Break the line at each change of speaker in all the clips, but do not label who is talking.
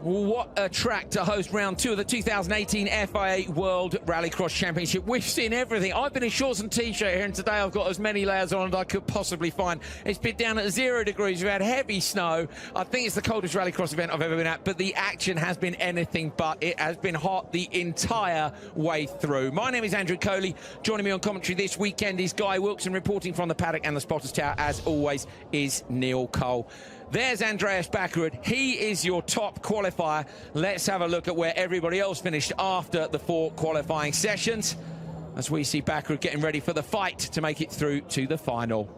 What a track to host round 2 of the 2018 FIA World Rallycross Championship. We've seen everything. I've been in shorts and t-shirt here, and today I've got as many layers on as I could possibly find. It's been down at 0 degrees. We've had heavy snow. I think it's the coldest rallycross event I've ever been at, but the action has been anything but. It has been hot the entire way through. My name is Andrew Coley. Joining me on commentary this weekend is Guy Wilkson, reporting from the paddock and the spotters tower, as always, is Neil Cole. There's Andreas Bakkerud. He is your top qualifier. Let's have a look at where everybody else finished after the 4 qualifying sessions, as we see Bakkerud getting ready for the fight to make it through to the final.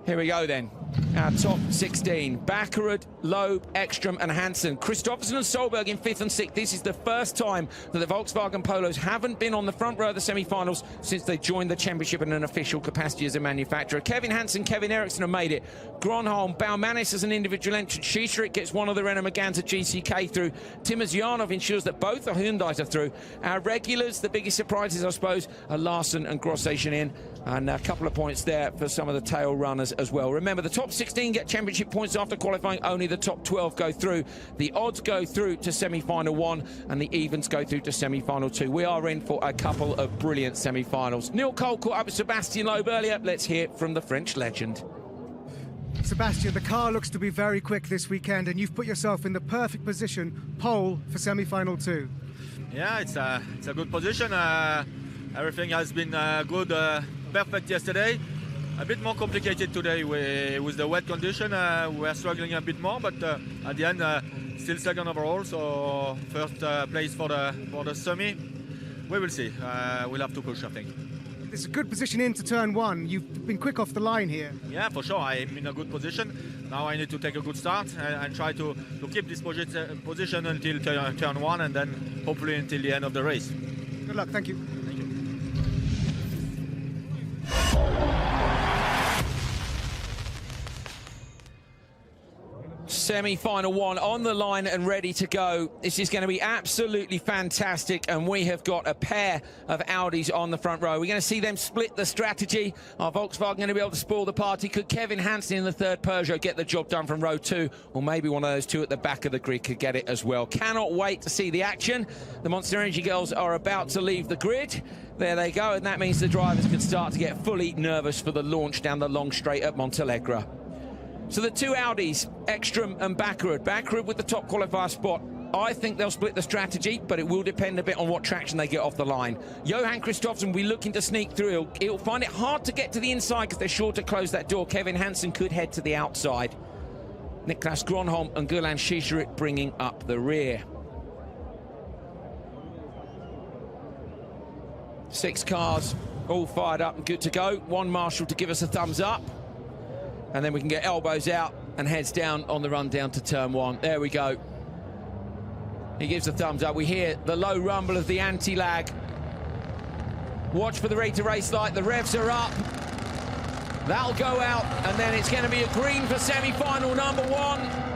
Here we go then. Our top 16. Bakkerud, Loeb, Ekstrom and Hansen. Kristoffersen and Solberg in 5th and 6th. This is the first time that the Volkswagen Polos haven't been on the front row of the semi-finals since they joined the championship in an official capacity as a manufacturer. Kevin Hansen, Kevin Eriksson have made it. Gronholm, Baumanis as an individual entrant. Schiesserit gets one of the Renault Megane GCK through. Timosyanov ensures that both the Hyundais are through. Our regulars, the biggest surprises, I suppose, are Larson and Grossation in. And a couple of points there for some of the tail runners as well. Remember, the top 16 get championship points after qualifying. Only the top 12 go through. The odds go through to semi-final 1, and the evens go through to semi-final 2. We are in for a couple of brilliant semi-finals. Neil Cole caught up with Sebastian Loeb earlier. Let's hear from the French legend.
Sebastian, the car looks to be very quick this weekend, and you've put yourself in the perfect position, pole, for semi-final 2.
Yeah, it's a good position. Everything has been good, perfect yesterday. A bit more complicated today with the wet condition. We are struggling a bit more, but at the end, still second overall. So first place for the semi. We will see. We'll have to push, I think.
It's a good position into turn 1. You've been quick off the line here.
Yeah, for sure. I'm in a good position. Now I need to take a good start and try to keep this position until turn 1, and then hopefully until the end of the race.
Good luck. Thank you.
Thank you.
Semi-final 1 on the line and ready to go. This is going to be absolutely fantastic, and we have got a pair of Audis on the front row. We're going to see them split the strategy. Are Volkswagen going to be able to spoil the party? Could Kevin Hansen in the 3rd Peugeot get the job done from row 2? Or maybe one of those two at the back of the grid could get it as well. Cannot wait to see the action. The Monster Energy girls are about to leave the grid. There they go, and that means the drivers can start to get fully nervous for the launch down the long straight at Montalegre. So the 2 Audis, Ekstrom and Bakkerud. Bakkerud with the top qualifier spot. I think they'll split the strategy, but it will depend a bit on what traction they get off the line. Johan Kristoffersen will be looking to sneak through. He'll find it hard to get to the inside because they're sure to close that door. Kevin Hansen could head to the outside. Niklas Gronholm and Gulan Schiesserit bringing up the rear. 6 cars all fired up and good to go. One marshal to give us a thumbs up. And then we can get elbows out and heads down on the run down to turn 1. There we go. He gives a thumbs up. We hear the low rumble of the anti-lag. Watch for the ready to race light. The revs are up. That'll go out, and then it's going to be a green for semi-final number 1.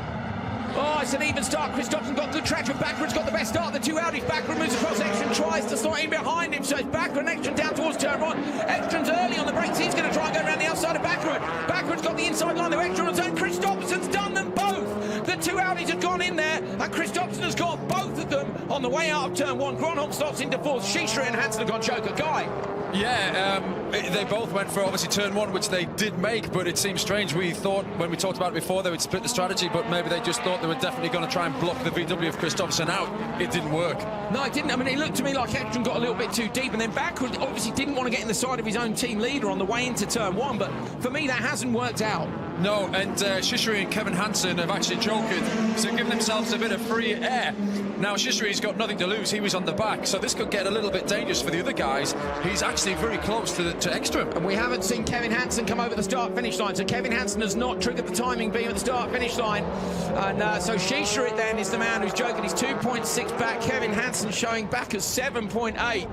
Oh, it's an even start. Kristoffersen got good traction. Bakkerud's got the best start. The 2 Audis. Bakkerud moves across. Ekstrom tries to slot in behind him. So it's Bakkerud and Ekstrom down towards turn 1. Ekstrom's early on the brakes. He's going to try and go around the outside of Bakkerud. Bakkerud's got the inside line. The Ekstrom on his own. Kristoffersen's done them both. The 2 Audis have gone in there, and Kristoffersen has got both of them on the way out of turn 1. Gronholm slots into 4th. Schiesserit and Hansen have gone choker. Guy.
Yeah, they both went for obviously turn 1, which they did make, but it seems strange. We thought when we talked about it before they would split the strategy, but maybe they just thought they were definitely going to try and block the VW of Kristoffersen out. It didn't work.
No, it didn't. I mean, it looked to me like Ekstrom got a little bit too deep, and then Bakkerud obviously didn't want to get in the side of his own team leader on the way into turn 1, but for me that hasn't worked out.
No, and Schiesserit and Kevin Hansen have actually choked, so giving themselves a bit of free air. Now Schiesserit's got nothing to lose. He was on the back, so this could get a little bit dangerous for the other guys. He's actually very close to Ekstrom.
And we haven't seen Kevin Hansen come over the start-finish line, so Kevin Hansen has not triggered the timing beam at the start-finish line. And so Schiesserit then is the man who's joking. He's 2.6 back. Kevin Hansen showing back as 7.8.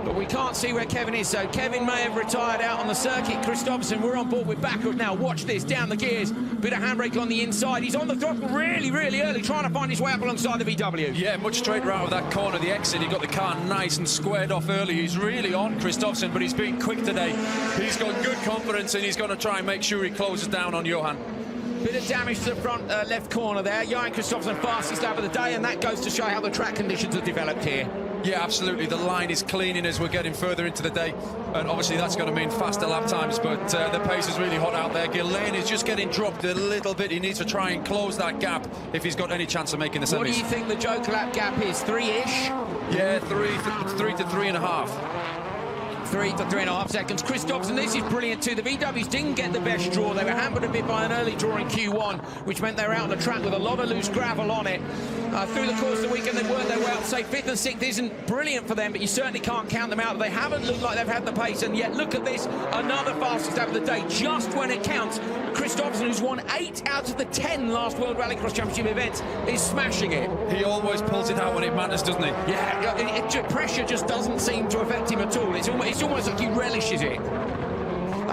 But we can't see where Kevin is, so Kevin may have retired out on the circuit. Kristoffersen, we're on board with Bakkerud now. Watch this, down the gears. Bit of handbrake on the inside. He's on the throttle really, really early, trying to find his way up alongside the VW.
Yeah, much straighter out of that corner, the exit. He got the car nice and squared off early. He's really on Kristoffersen, but he's been quick today. He's got good confidence, and he's going to try and make sure he closes down on Johan.
Bit of damage to the front left corner there. Johan Kristoffersen, fastest lap of the day, and that goes to show how the track conditions have developed here.
Yeah, absolutely. The line is cleaning as we're getting further into the day, and obviously that's going to mean faster lap times, but the pace is really hot out there. Gillane is just getting dropped a little bit. He needs to try and close that gap if he's got any chance of making the semis.
What do you think the joke lap gap is? 3-ish?
Yeah, 3 to 3.5.
3 to 3.5 seconds. Kristoffersen, this is brilliant too. The VWs didn't get the best draw. They were hampered a bit by an early draw in Q1, which meant they were out on the track with a lot of loose gravel on it. Through the course of the weekend, they worked their way out. Say 5th and 6th isn't brilliant for them, but you certainly can't count them out. They haven't looked like they've had the pace, and yet look at this, another fastest lap of the day, just when it counts. Kristoffersen, who's won 8 out of the 10 last World Rallycross Championship events, is smashing it.
He always pulls it out when it matters, doesn't he?
Yeah, pressure just doesn't seem to affect him at all. It's almost like he relishes it.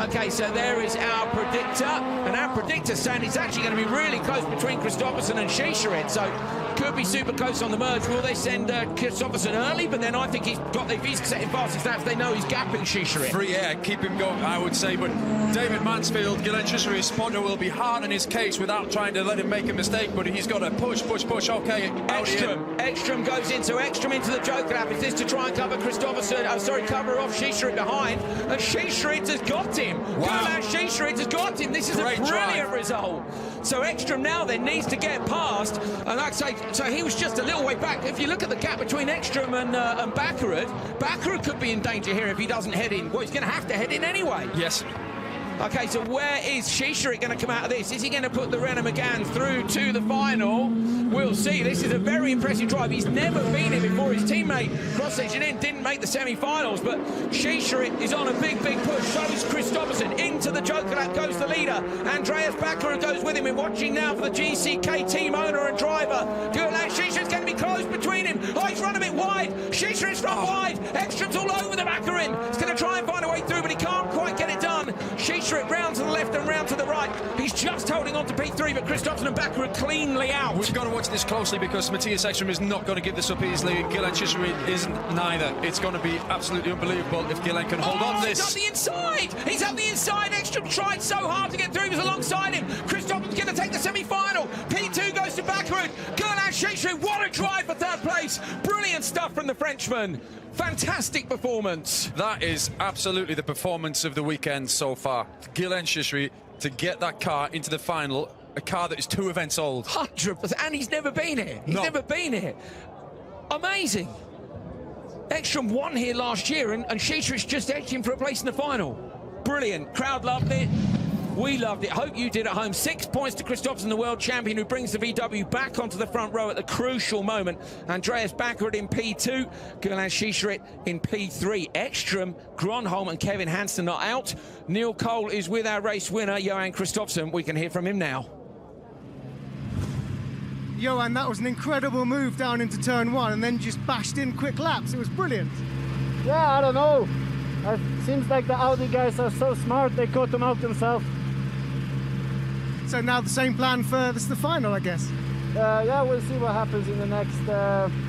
Okay, so there is our predictor, and our predictor saying it's actually going to be really close between Kristoffersen and Schischeret, so could be super close on the merge. Will they send Kristoffersen early? But then I think if he's setting fastest laps, they know he's gapping Schischeret.
Free air, keep him going, I would say, but David Mansfield, Gillane Schischeret's spotter will be hard in his case without trying to let him make a mistake, but he's got to push, okay.
Ekstrom goes in, so Ekstrom into the joke lap. Is this to try and cover Kristoffersen, cover off Schischeret behind, and Schischeret has got him.
Wow.
Schischeret has got him. This is
Great
a brilliant
drive.
result. So Ekstrom now then needs to get past, and I'd say, so he was just a little way back. If you look at the gap between Ekstrom and Bakkerud could be in danger here if he doesn't head in. Well, he's going to have to head in anyway.
Yes.
Okay, so where is Schischeret going to come out of this? Is he going to put the Renault Megane through to the final? We'll see. This is a very impressive drive. He's never been here before. His teammate, cross-section in, didn't make the semi-finals, but Schischeret is on a big push. So is Kristoffersen. Into the Joker lap goes the leader. Andreas Bakkerud goes with him. We're watching now for the GCK team owner and driver. Gillane Schischeret's going to be close between him. Oh, he's run a bit wide. Schischeret's run wide. Ekstrom's all over the Bakkerud. He's going to try and find a way through, but he can't quite get it done. Schischeret round to the left and round to the right. He's just holding on to P3, but Kristoffersen and Bakkerud cleanly out.
We've got to watch this closely because Matthias Ekstrom is not going to give this up easily. Gillane Schischeret isn't neither. It's going to be absolutely unbelievable if Gillane can hold on to this.
He's up the inside. He's up the inside. Ekstrom tried so hard to get through. He was alongside him. Kristoffersen's going to take the semi-final. P2 goes to Bakkerud. Gillane Schischeret, what a drive for third place. Brilliant stuff from the Frenchman. Fantastic performance.
That is absolutely the performance of the weekend so far. Gillane Schischeret to get that car into the final, a car that is 2 events old.
100%, and he's never been here. He's
No.
never been here. Amazing. Ekstrom won here last year, and Schischeret's just edged him for a place in the final. Brilliant. Crowd loved it. We loved it. Hope you did at home. 6 points to Kristoffersen, the world champion, who brings the VW back onto the front row at the crucial moment. Andreas Bakkerud in P2, Gillane Schischeret in P3. Ekstrom, Gronholm and Kevin Hansen are out. Neil Cole is with our race winner, Johan Kristoffersen. We can hear from him now.
Johan, that was an incredible move down into turn 1 and then just bashed in quick laps. It was brilliant.
Yeah, I don't know. It seems like the Audi guys are so smart, they caught them out themselves.
So now the same plan for the final, I guess.
Yeah, we'll see what happens in the next.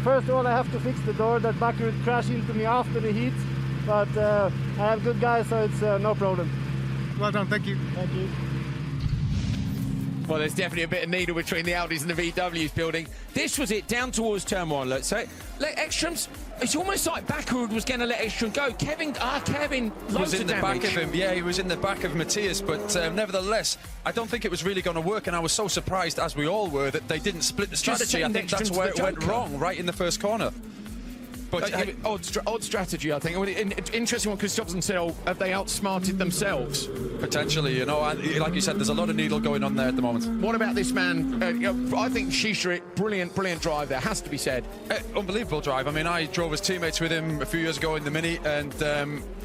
First of all, I have to fix the door that Bakkerud crashed into me after the heat. But I have good guys, so it's no problem.
Well done, thank you.
Thank you.
Well, there's definitely a bit of needle between the Audis and the VWs building. This was it, down towards turn 1, let's say. Ekstrom's, it's almost like Bakkerud was going to let Ekstrom go. Kevin,
Was in the back of him. Yeah, he was in the back of Matthias, but nevertheless, I don't think it was really going to work, and I was so surprised, as we all were, that they didn't split the strategy. I think that's where it went wrong, right in the first corner. But
odd strategy, I think. I mean, interesting what Kristoffersen said, have they outsmarted themselves?
Potentially, you know, and like you said, there's a lot of needle going on there at the moment.
What about this man? I think Schischeret, brilliant drive there, has to be said.
Unbelievable drive. I mean, I drove as teammates with him a few years ago in the Mini, and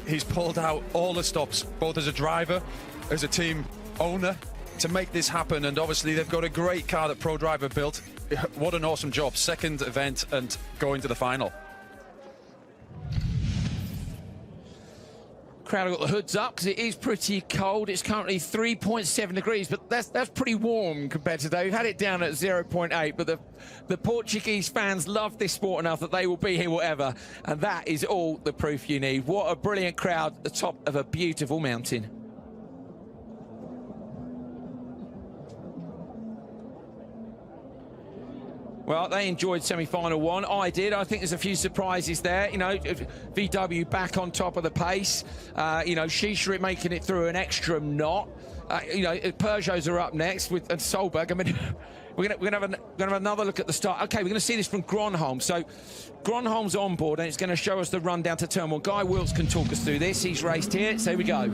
he's pulled out all the stops, both as a driver, as a team owner, to make this happen. And obviously, they've got a great car that Pro Driver built. What an awesome job. Second event and going to the final.
Crowd have got the hoods up because it is pretty cold. It's currently 3.7 degrees, but that's pretty warm compared to today. We've had it down at 0.8, but the Portuguese fans love this sport enough that they will be here whatever, and that is all the proof you need. What a brilliant crowd at the top of a beautiful mountain. Well, they enjoyed semi-final one. I did. I think there's a few surprises there. You know, VW back on top of the pace. You know, Shishirit making it through an extra knot. You know, Peugeots are up next with Solberg. I mean, we're gonna have another look at the start. Okay, we're gonna see this from Gronholm. So Gronholm's on board, and it's going to show us the run down to turn one. Guy Wilkes can talk us through this. He's raced here, so here we go.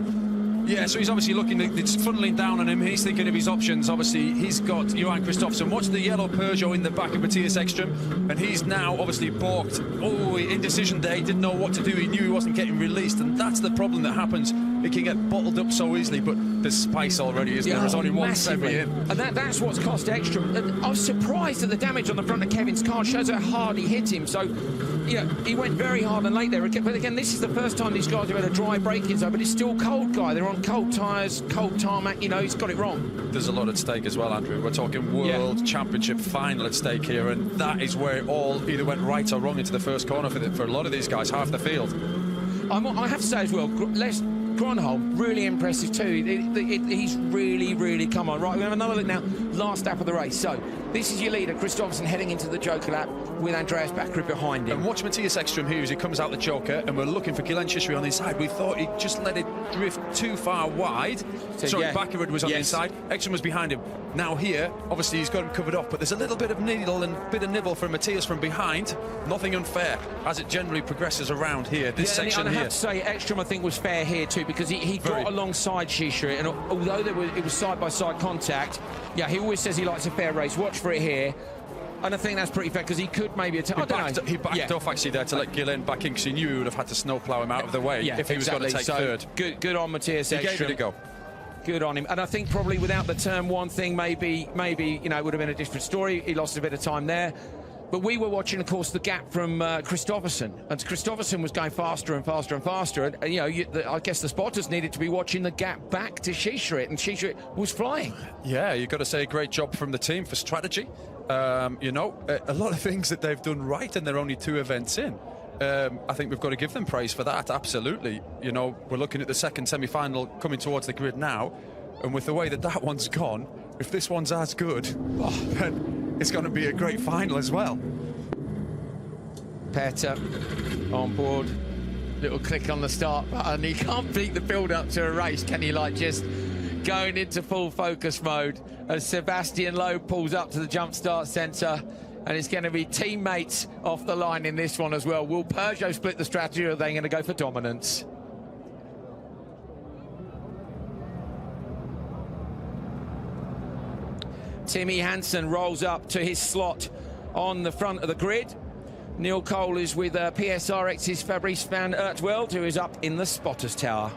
Yeah, so he's obviously looking, it's funneling down on him. He's thinking of his options. Obviously, he's got Johan Kristoffersson. Watch the yellow Peugeot in the back of Matthias Ekström, and he's now obviously balked. Oh, indecision there. He didn't know what to do. He knew he wasn't getting released, and that's the problem that happens. It can get bottled up so easily, but there's spice already, isn't there? There's only one semi in.
And that's what's cost Ekström. And I was surprised at the damage on the front of Kevin's car. Shows how hard he hit him. So, you know, he went very hard and late there. But again, this is the first time these guys have had a dry braking zone, but it's still cold, Guy. They're on cold tyres, cold tarmac. You know, he's got it wrong.
There's a lot at stake as well, Andrew. We're talking World Championship final at stake here, and that is where it all either went right or wrong into the first corner for a lot of these guys, half the field.
I have to say as well, Gronholm, really impressive too. He's really come on. Right, we're going to have another look now. Last lap of the race. So, this is your leader, Kristoffersson, heading into the Joker lap with Andreas Backerud behind him.
And watch Matthias Ekström here as he comes out the Joker, and we're looking for Gilles Shishirit on the inside. We thought he just let it drift too far wide. Sorry, Backerud was on the inside. Ekström was behind him. Now here, obviously he's got him covered up, but there's a little bit of needle and bit of nibble from Matthias from behind. Nothing unfair, as it generally progresses around here, this section
and I
here.
have to say, Ekström, I think, was fair here too, because he got alongside Shishirit, and although it was side-by-side contact, yeah, he always says he likes a fair race. Watch for it here. And I think that's pretty fair, because he could maybe attack.
He backed off actually there to let Gilles back in, because he knew he would have had to snowplow him out of the way if he was going to take third.
Good on Matthias Ekström.
He gave it a go.
Good on him. And I think probably without the turn one thing, maybe you know, it would have been a different story. He lost a bit of time there. But we were watching, of course, the gap from Kristoffersson, and Kristoffersson was going faster and faster and faster. And you know, I guess the spotters needed to be watching the gap back to Shishirit, and Shishirit was flying.
Yeah, you've got to say, great job from the team for strategy. You know, a lot of things that they've done right, and they're only 2 events in. I think we've got to give them praise for that, absolutely. You know, we're looking at the second semi-final coming towards the grid now, and with the way that one's gone, if this one's as good, then it's going to be a great final as well.
Petter on board, little click on the start button. He can't beat the build-up to a race, can he? Like, just going into full focus mode as Sebastian Loeb pulls up to the jump start centre. And it's going to be teammates off the line in this one as well. Will Peugeot split the strategy, or are they going to go for dominance? Timmy Hansen rolls up to his slot on the front of the grid. Neil Cole is with PSRX's Fabrice van Ertweld, who is up in the spotters tower.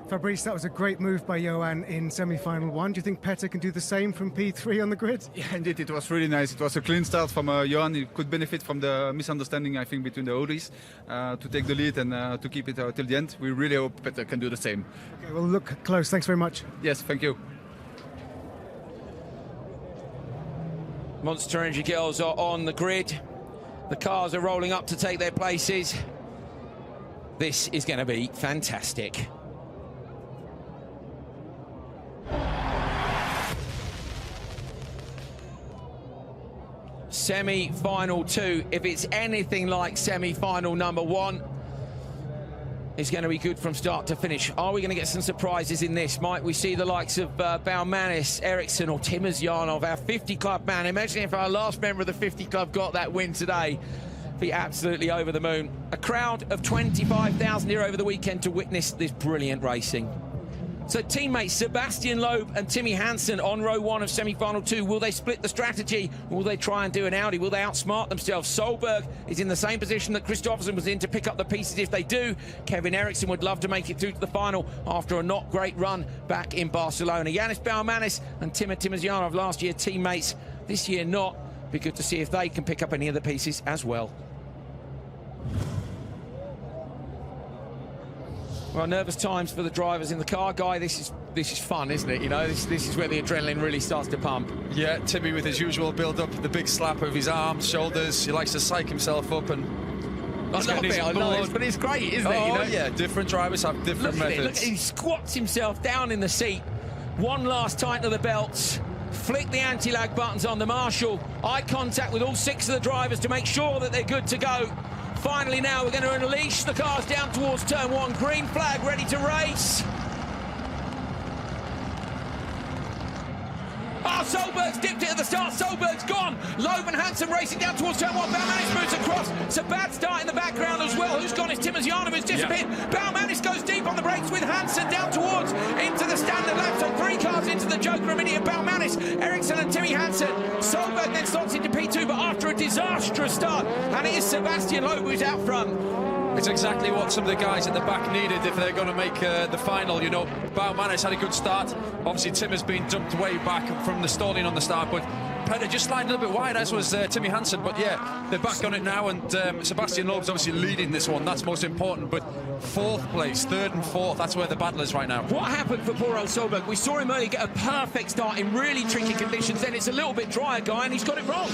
Fabrice, that was a great move by Johan in semi-final 1. Do you think Petter can do the same from P3 on the grid?
Yeah, indeed, it was really nice. It was a clean start from Johan. He could benefit from the misunderstanding, I think, between the Audis to take the lead and to keep it till the end. We really hope Petter can do the same.
Okay, well, look close. Thanks very much.
Yes, thank you.
Monster Energy girls are on the grid. The cars are rolling up to take their places. This is going to be fantastic. Semi-final 2, if it's anything like semi-final number 1, is going to be good from start to finish. Are we going to get some surprises in this? Might we see the likes of Baumanis, Eriksson, or Timmers Yarnov, our 50 club man? Imagine if our last member of the 50 club got that win today. Be absolutely over the moon. A crowd of 25,000 here over the weekend to witness this brilliant racing. So teammates Sebastian Loeb and Timmy Hansen on row 1 of semi-final 2. Will they split the strategy? Will they try and do an Audi? Will they outsmart themselves? Solberg is in the same position that Kristoffersson was in to pick up the pieces if they do. Kevin Eriksson would love to make it through to the final after a not great run back in Barcelona. Yanis Baumanis and Timmers Yarnov, last year teammates, this year not. Be good to see if they can pick up any of the pieces as well. Well, nervous times for the drivers in the car. Guy, this is fun, isn't it? You know, this is where the adrenaline really starts to pump.
Yeah, Timmy with his usual build-up, the big slap of his arms, shoulders. He likes to psych himself up and...
I love it, but it's great, isn't it? You know?
Yeah, different drivers have different methods.
Look, he squats himself down in the seat. One last tighten of the belts. flick the anti-lag buttons on the Marshall. Eye contact with all 6 of the drivers to make sure that they're good to go. Finally now we're going to unleash the cars down towards turn 1. Green flag ready to race. Oh, Solberg's dipped it at the start. Solberg's gone. Loeb and Hansen racing down towards turn 1. Baumanis moves across. It's a bad start in the background as well. Who's gone is Timazyanov, who's disappeared. Yeah. Baumanis goes deep on the brakes with Hansen down towards into the standard lap. So 3 cars into the Joker immediate. Baumanis, Ericsson and Timmy Hansen. Solberg then slots into P2, but after a disastrous start. And it is Sebastian Loeb who's out front.
It's exactly what some of the guys at the back needed if they're going to make the final. You know, Baumanis had a good start. Obviously, Tim has been dumped way back from the stalling on the start, but Petter just sliding a little bit wide, as was Timmy Hansen. But yeah, they're back on it now, and Sebastian Loeb's obviously leading this one. That's most important. But 4th place, 3rd and 4th, that's where the battle is right now.
What happened for poor old Solberg? We saw him earlier get a perfect start in really tricky conditions. Then it's a little bit drier, guy, and he's got it wrong.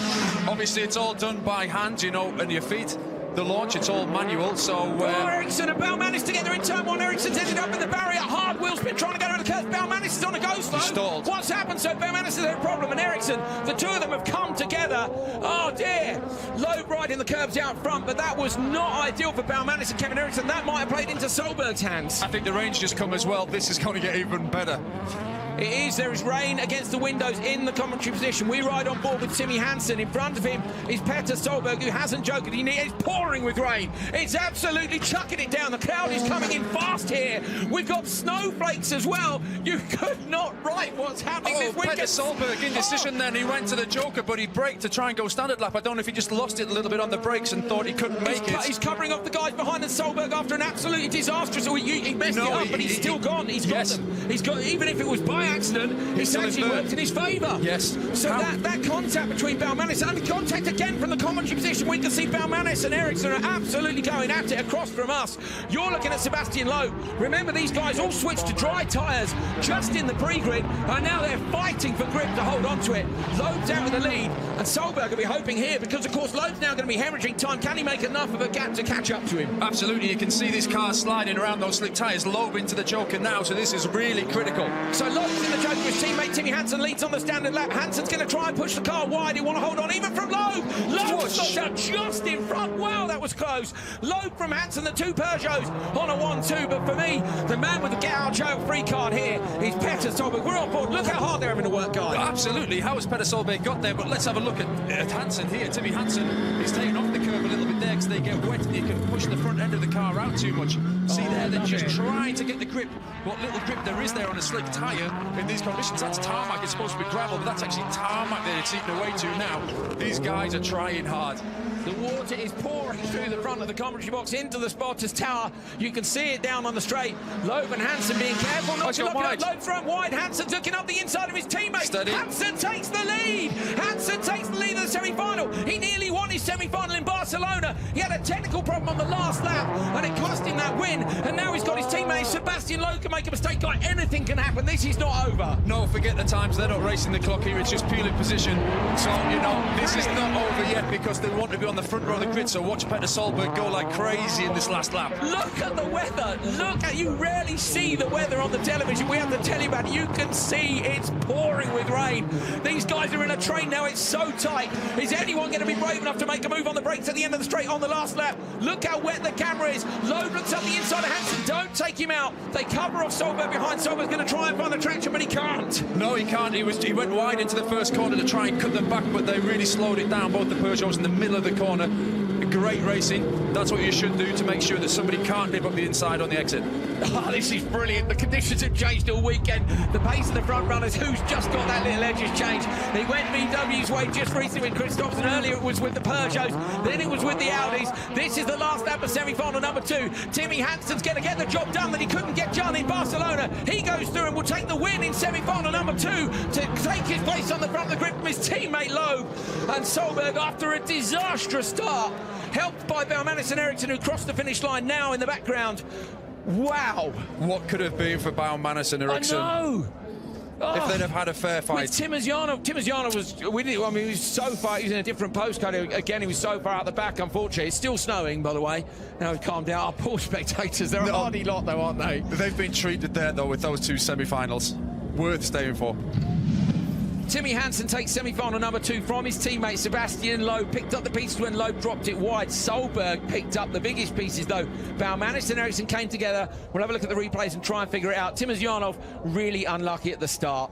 Obviously, it's all done by hand, you know, and your feet. The launch, it's all manual, so...
Ericsson and Baumanis together in turn 1. Ericsson's ended up in the barrier. Hard wheel spin trying to get around the curve. Baumanis is on a go slow.
Stalled.
What's happened? So Baumanis has had a problem, and Ericsson, the 2 of them have come together. Oh dear. Loeb riding the curves out front, but that was not ideal for Baumanis and Kevin Ericsson. That might have played into Solberg's hands.
I think the rain's just come as well. This is going to get even better.
It is. There is rain against the windows in the commentary position. We ride on board with Timmy Hansen. In front of him is Petter Solberg, who hasn't joked. It's pouring with rain. It's absolutely chucking it down. The crowd is coming in fast here. We've got snowflakes as well. You could not write what's happening this weekend.
Petter Solberg indecision then. He went to the Joker, but he braked to try and go standard lap. I don't know if he just lost it a little bit on the brakes and thought he couldn't make it.
He's covering up the guys behind, and Solberg, after an absolutely disastrous... he messed it up, but he's still gone. He's got them. He's got... Even if it was by accident, it's actually worked in his favour.
Yes.
So that contact between Baumanis and contact again from the commentary position, we can see Baumanis and Ericsson are absolutely going at it across from us. You're looking at Sebastian Loeb. Remember, these guys all switched to dry tyres just in the pre-grid, and now they're fighting for grip to hold on to it. Loeb's out of the lead, and Solberg will be hoping here, because of course Loeb's now going to be hemorrhaging time. Can he make enough of a gap to catch up to him?
Absolutely. You can see this car sliding around those slick tyres. Loeb into the Joker now, so this is really critical.
So Loeb's in the Joker. His teammate Timmy Hansen leads on the standard lap. Hansen's going to try and push the car wide. He want to hold on even from Loeb. Loeb stops out just in front. Wow, that was close. Loeb from Hansen, the 2 Peugeots on a 1-2. But for me, the man with the get-out-jail-free card here is Petter Solberg. We're on board. Look how hard they're having to work, guys.
Absolutely. How has Petter Solberg got there? But let's have a look at Hansen here. Timmy Hansen is taking off the curve a little bit there because they get wet and you can push the front end of the car out too much. See there, they're just trying to get the grip. What little grip there is there on a slick tyre in these conditions. That's tarmac. It's supposed to be gravel, but that's actually tarmac that it's eating away to now. These guys are trying hard.
The water is pouring through the front of the commentary box into the spotters tower. You can see it down on the straight. Loeb and Hansen being careful not to look at Loeb front wide. Hansen's looking up the inside of his teammate.
Steady.
Hansen takes the lead. Hansen takes the lead of the semi-final. He nearly won his semi-final in Barcelona. He had a technical problem on the last lap, and it cost him that win. And now he's got his teammate Sebastian Loeb can make a mistake. Guy, anything can happen. This is not over.
No, forget the times. They're not racing the clock here. It's just peeling position. So, you know, this is not over yet because they want to be on the front row of the grid. So watch Petter Solberg go like crazy in this last lap.
Look at the weather. Look at, you rarely see the weather on the television. We have to tell you about it. You can see it's pouring with rain. These guys are in a train now. It's so tight. Is anyone going to be brave enough to make a move on the brakes at the end of the straight on the last lap? Look how wet the camera is. Loeb looks up the inside of Hansen. Don't take him out. They cover off Solberg behind. Solberg's going to try and find the traction, but he can't.
No, he can't. He went wide into the first corner to try and cut them back, but they really slowed it down, both the Peugeots in the middle of the corner. Great racing. That's what you should do to make sure that somebody can't nip up the inside on the exit.
Oh, this is brilliant. The conditions have changed all weekend. The pace of the front runners, who's just got that little edge, has changed. He went VW's way just recently with Christopherson. Earlier it was with the Peugeots, then it was with the Audis. This is the last lap of semi-final number 2. Timmy Hansen's going to get the job done that he couldn't get done in Barcelona. He goes through and will take the win in semi-final number 2 to take his place on the front of the grid from his teammate Loeb. And Solberg, after a disastrous start, helped by Baumanis and Ericsson, who crossed the finish line now in the background. Wow.
What could have been for Baumanis and Ericsson?
I know.
If they'd have had a fair fight.
With Timazyanov was, he was so far, he was in a different postcode. Again, he was so far out the back, unfortunately. It's still snowing, by the way. Now he's calmed down. Our poor spectators, they're a hardy lot, though, aren't they?
They've been treated there, though, with those 2 semi-finals. Worth staying for.
Timmy Hansen takes semi-final number 2 from his teammate Sebastian Loeb. Picked up the pieces when Loeb dropped it wide. Solberg picked up the biggest pieces though. Baumanis and Eriksson came together. We'll have a look at the replays and try and figure it out. Timosyanov really unlucky at the start.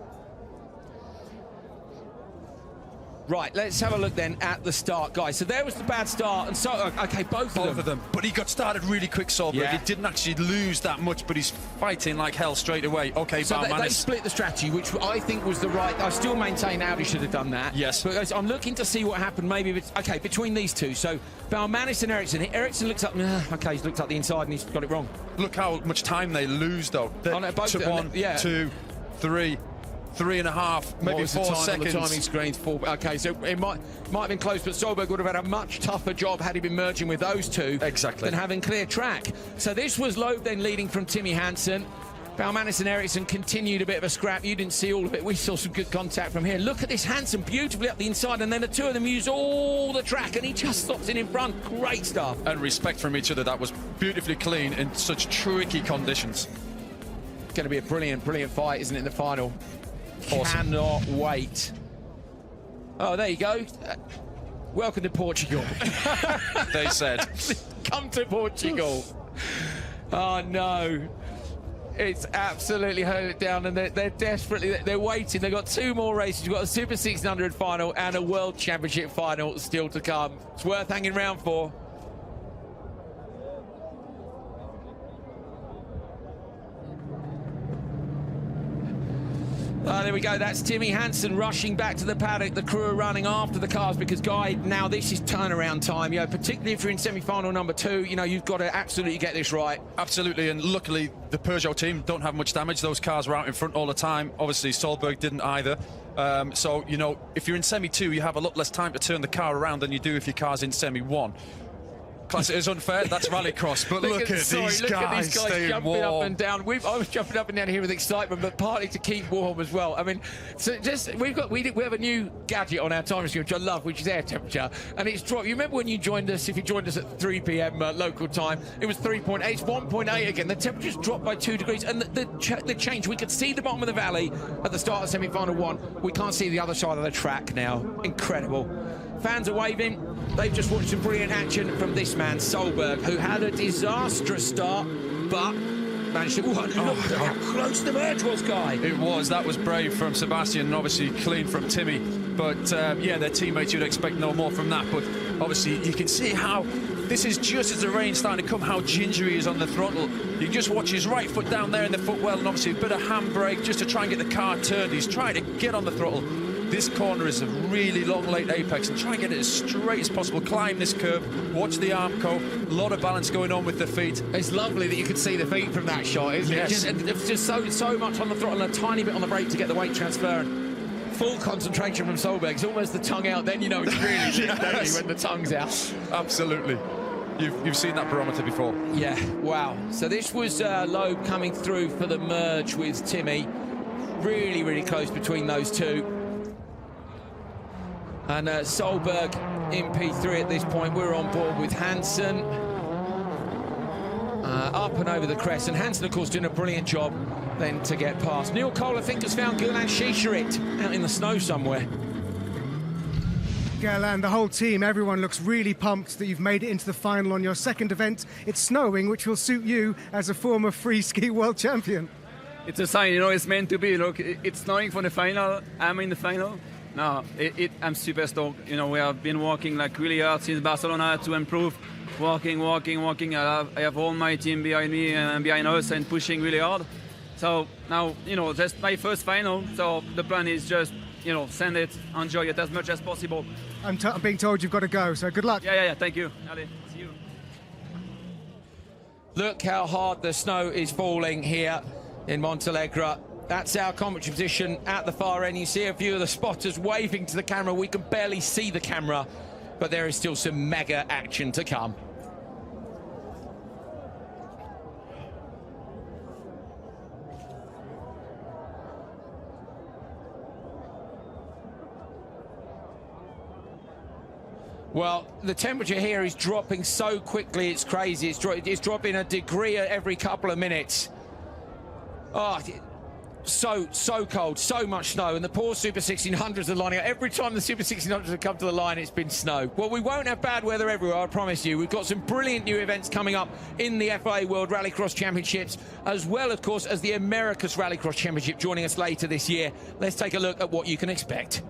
Right, let's have a look then at the start, guys. So there was the bad start, and so okay, both of them.
But he got started really quick, Solberg.
Yeah.
He didn't actually lose that much, but he's fighting like hell straight away. Okay,
so they split the strategy, which I think was the right. I still maintain Audi should have done that.
Yes.
But guys, I'm looking to see what happened. Maybe okay between these two. So Baumanis and Eriksson. Eriksson looks up. Okay, he's looked up the inside and he's got it wrong.
Look how much time they lose, though.
Oh, no, both
to 1, 2, 3. 3.5, maybe 4 seconds.
On the timing screens. 4. Okay, so it might have been close, but Solberg would have had a much tougher job had he been merging with those two.
Exactly.
Than having clear track. So this was Loeb then leading from Timmy Hansen. Baumanis and Eriksson continued a bit of a scrap. You didn't see all of it. We saw some good contact from here. Look at this Hansen beautifully up the inside, and then the two of them use all the track, and he just stops in front. Great stuff.
And respect from each other. That was beautifully clean in such tricky conditions.
It's going to be a brilliant, brilliant fight, isn't it, in the final?
Awesome.
Cannot wait. Oh, there you go. Welcome to Portugal.
They said.
Come to Portugal. Oh, no. It's absolutely hurled it down, and they're desperately, they're waiting. They've got 2 more races. You've got a Super 600 final and a World Championship final still to come. It's worth hanging around for. There we go, that's Timmy Hansen rushing back to the paddock. The crew are running after the cars because, Guy, now this is turnaround time. You know, particularly if you're in semi-final number 2, you know, you've got to absolutely get this right.
Absolutely, and luckily the Peugeot team don't have much damage. Those cars were out in front all the time. Obviously, Solberg didn't either. So, you know, if you're in semi-2, you have a lot less time to turn the car around than you do if your car's in semi-1. Class, it is unfair, that's rallycross, but look at these guys staying
jumping
warm.
up and down. I was jumping up and down here with excitement, but partly to keep warm as well. I mean, so just we have a new gadget on our time screen, which I love, which is air temperature, and it's dropped. You remember when you joined us? If you joined us at 3 p.m. Local time, it was 3.8. It's 1.8 again. The temperature's dropped by 2 degrees, and the change. We could see the bottom of the valley at the start of semi-final 1. We can't see the other side of the track now. Incredible. Fans are waving. They've just watched some brilliant action from this man, Solberg, who had a disastrous start, but managed to... Look at how close the merge was, Guy.
It was. That was brave from Sebastian, and obviously clean from Timmy. But, yeah, their teammates, you'd expect no more from that. But, obviously, you can see how... This is just as the rain's starting to come, how ginger he is on the throttle. You can just watch his right foot down there in the footwell, and obviously a bit of handbrake just to try and get the car turned. He's trying to get on the throttle. This corner is a really long, late apex, and try and get it as straight as possible. Climb this curve, watch the Armco. A lot of balance going on with the feet.
It's lovely that you could see the feet from that shot, isn't it?
Yes.
It's just so much on the throttle and a tiny bit on the brake to get the weight transfer. And full concentration from Solberg. It's almost the tongue out, then you know it's really don't you, when the tongue's out.
Absolutely. You've seen that barometer before.
Yeah, wow. So this was Loeb coming through for the merge with Timmy. Really, really close between those two. And Solberg in P3 at this point. We're on board with Hansen. Up and over the crest. And Hansen, of course, doing a brilliant job then to get past. Neil Cole, I think, has found Gulan Shisharit out in the snow somewhere.
Gerland, the whole team, everyone looks really pumped that you've made it into the final on your second event. It's snowing, which will suit you as a former free ski world champion.
It's a sign, you know, it's meant to be. Look, it's snowing for the final. I'm in the final. No, I'm super stoked. You know, we have been working like really hard since Barcelona to improve. Walking. I have all my team behind me and behind us and pushing really hard. So now, you know, that's my first final. So the plan is just, you know, send it, enjoy it as much as possible.
I'm being told you've got to go, so good luck.
Yeah, thank you. Allez, see you.
Look how hard the snow is falling here in Montalegre. That's our commentary position at the far end. You see a few of the spotters waving to the camera. We can barely see the camera, but there is still some mega action to come. Well, the temperature here is dropping so quickly, it's crazy. It's dropping a degree every couple of minutes. Oh, So cold, so much snow, and the poor Super 1600s are lining up. Every time the Super 1600s have come to the line, it's been snow. Well, we won't have bad weather everywhere, I promise you. We've got some brilliant new events coming up in the FIA World Rallycross Championships, as well, of course, as the America's Rallycross Championship joining us later this year. Let's take a look at what you can expect.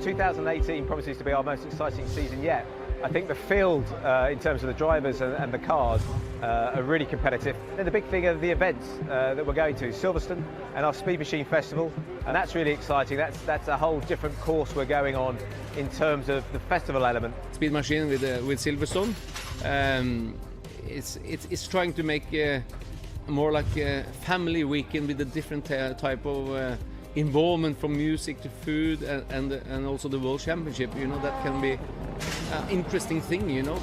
2018 promises to be our most exciting season yet. I think the field, in terms of the drivers and the cars, are really competitive. And the big thing are the events that we're going to, Silverstone and our Speed Machine Festival, and that's really exciting. That's a whole different course we're going on in terms of the festival element.
Speed Machine with Silverstone, it's trying to make more like a family weekend with a different type of involvement, from music to food, and also the World Championship. You know, that can be an interesting thing, you know.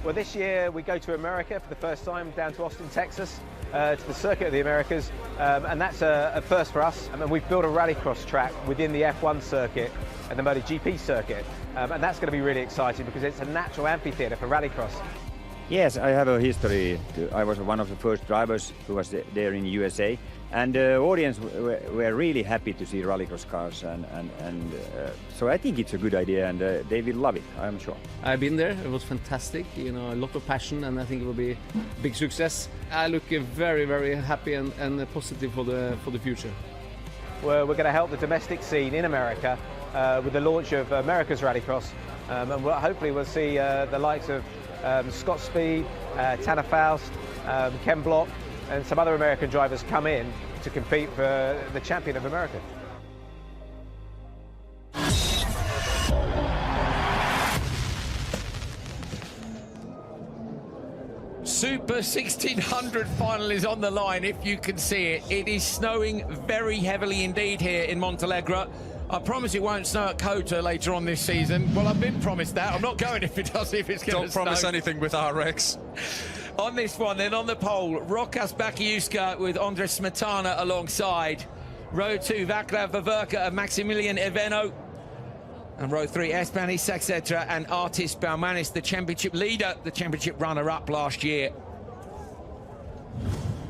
Well, this year we go to America for the first time, down to Austin, Texas, to the Circuit of the Americas, and that's a first for us. And we've built a rallycross track within the F1 circuit and the MotoGP circuit, and that's going to be really exciting because it's a natural amphitheatre for rallycross.
Yes, I have a history. I was one of the first drivers who was there in USA, and the audience were really happy to see rallycross cars, and so I think it's a good idea, and they will love it, I'm sure.
I've been there, it was fantastic, you know, a lot of passion, and I think it will be a big success. I look very, very happy and positive for the future.
We're going to help the domestic scene in America with the launch of America's Rallycross, and hopefully we'll see the likes of Scott Speed, Tanner Faust, Ken Block, and some other American drivers come in to compete for the champion of America.
Super 1600 final is on the line, if you can see it. It is snowing very heavily indeed here in Montalegre. I promise it won't snow at Kota later on this season. Well, I've been promised that. I'm not going if it does, if it's going to snow.
Don't promise anything with RX.
On this one, then on the pole, Rokas Bakiuska with Andres Smetana alongside. Row 2, Vaclav Vaverka and Maximilian Eveno. And row 3, Espan Isaksetra and Artis Baumanis, the championship leader, the championship runner-up last year.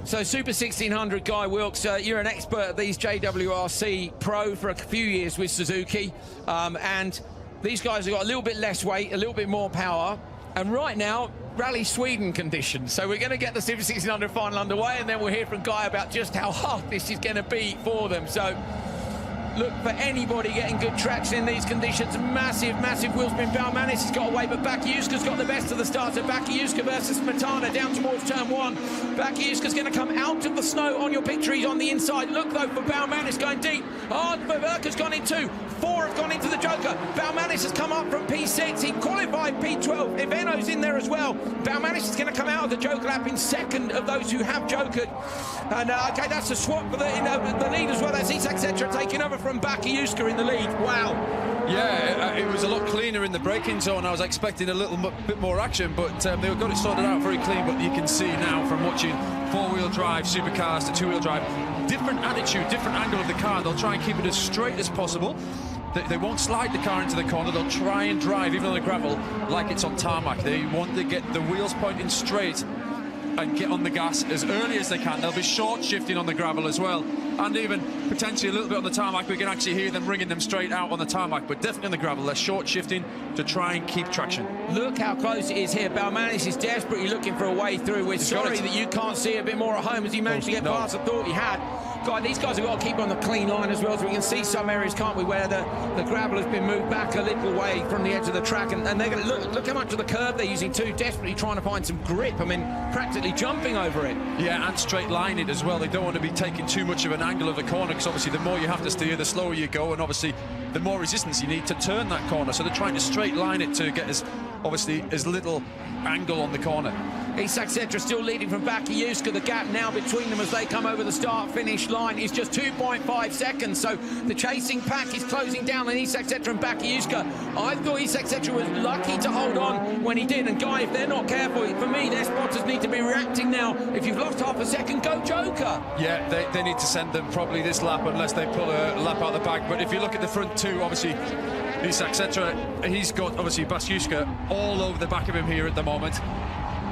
So Super 1600, Guy Wilkes, you're an expert at these JWRC Pro for a few years with Suzuki, and these guys have got a little bit less weight, a little bit more power, and right now, Rally Sweden conditions. So we're going to get the Super 1600 final underway, and then we'll hear from Guy about just how hard this is going to be for them. So look for anybody getting good traction in these conditions. Massive wheel spin. Baumanis has got away, but Bakiuska's got the best of the start. So Bakiuska versus Smetana down towards turn 1. Bakiuska's going to come out of the snow on your picture. He's on the inside. Look, though, for Baumanis going deep. Oh, Vaverka's gone in 2. 4 have gone into the Joker. Baumanis has come up from P6. He qualified P12. Eveno's in there as well. Baumanis is going to come out of the Joker lap in second of those who have Jokered. And, okay, that's a swap for the lead as well. That's Isaksetra taking over from Bakiuska in the lead. Wow.
Yeah, it was a lot cleaner in the braking zone. I was expecting a little bit more action, but they got it sorted out very clean. But you can see now from watching four-wheel drive supercars to two-wheel drive, different attitude, different angle of the car. They'll try and keep it as straight as possible. They won't slide the car into the corner. They'll try and drive, even on the gravel, like it's on tarmac. They want to get the wheels pointing straight and get on the gas as early as they can. They'll be short shifting on the gravel as well, and even potentially a little bit on the tarmac. We can actually hear them ringing them straight out on the tarmac, but definitely on the gravel they're short shifting to try and keep traction.
Look how close it is here. Baumanis is desperately looking for a way through. We're sorry that you can't see a bit more at home as he managed to get past. I thought he had. God, these guys have got to keep on the clean line as well, so we can see some areas, can't we, where the gravel has been moved back a little way from the edge of the track, and they're going to look how much of the curve they're using too, desperately trying to find some grip. I mean, practically jumping over it.
Yeah, and straight line it as well. They don't want to be taking too much of an angle of the corner, because obviously the more you have to steer, the slower you go, and obviously the more resistance you need to turn that corner. So they're trying to straight line it to get as little angle on the corner.
Isaksetra still leading from Bakiuska. The gap now between them as they come over the start-finish line is just 2.5 seconds. So the chasing pack is closing down on Isaksetra and Bakiuska. I thought Isaksetra was lucky to hold on when he did. And Guy, if they're not careful, for me, their spotters need to be reacting now. If you've lost half a second, go Joker.
Yeah, they need to send them probably this lap unless they pull a lap out of the bag. But if you look at the front two, obviously etc. He's got, obviously, Basjuska all over the back of him here at the moment.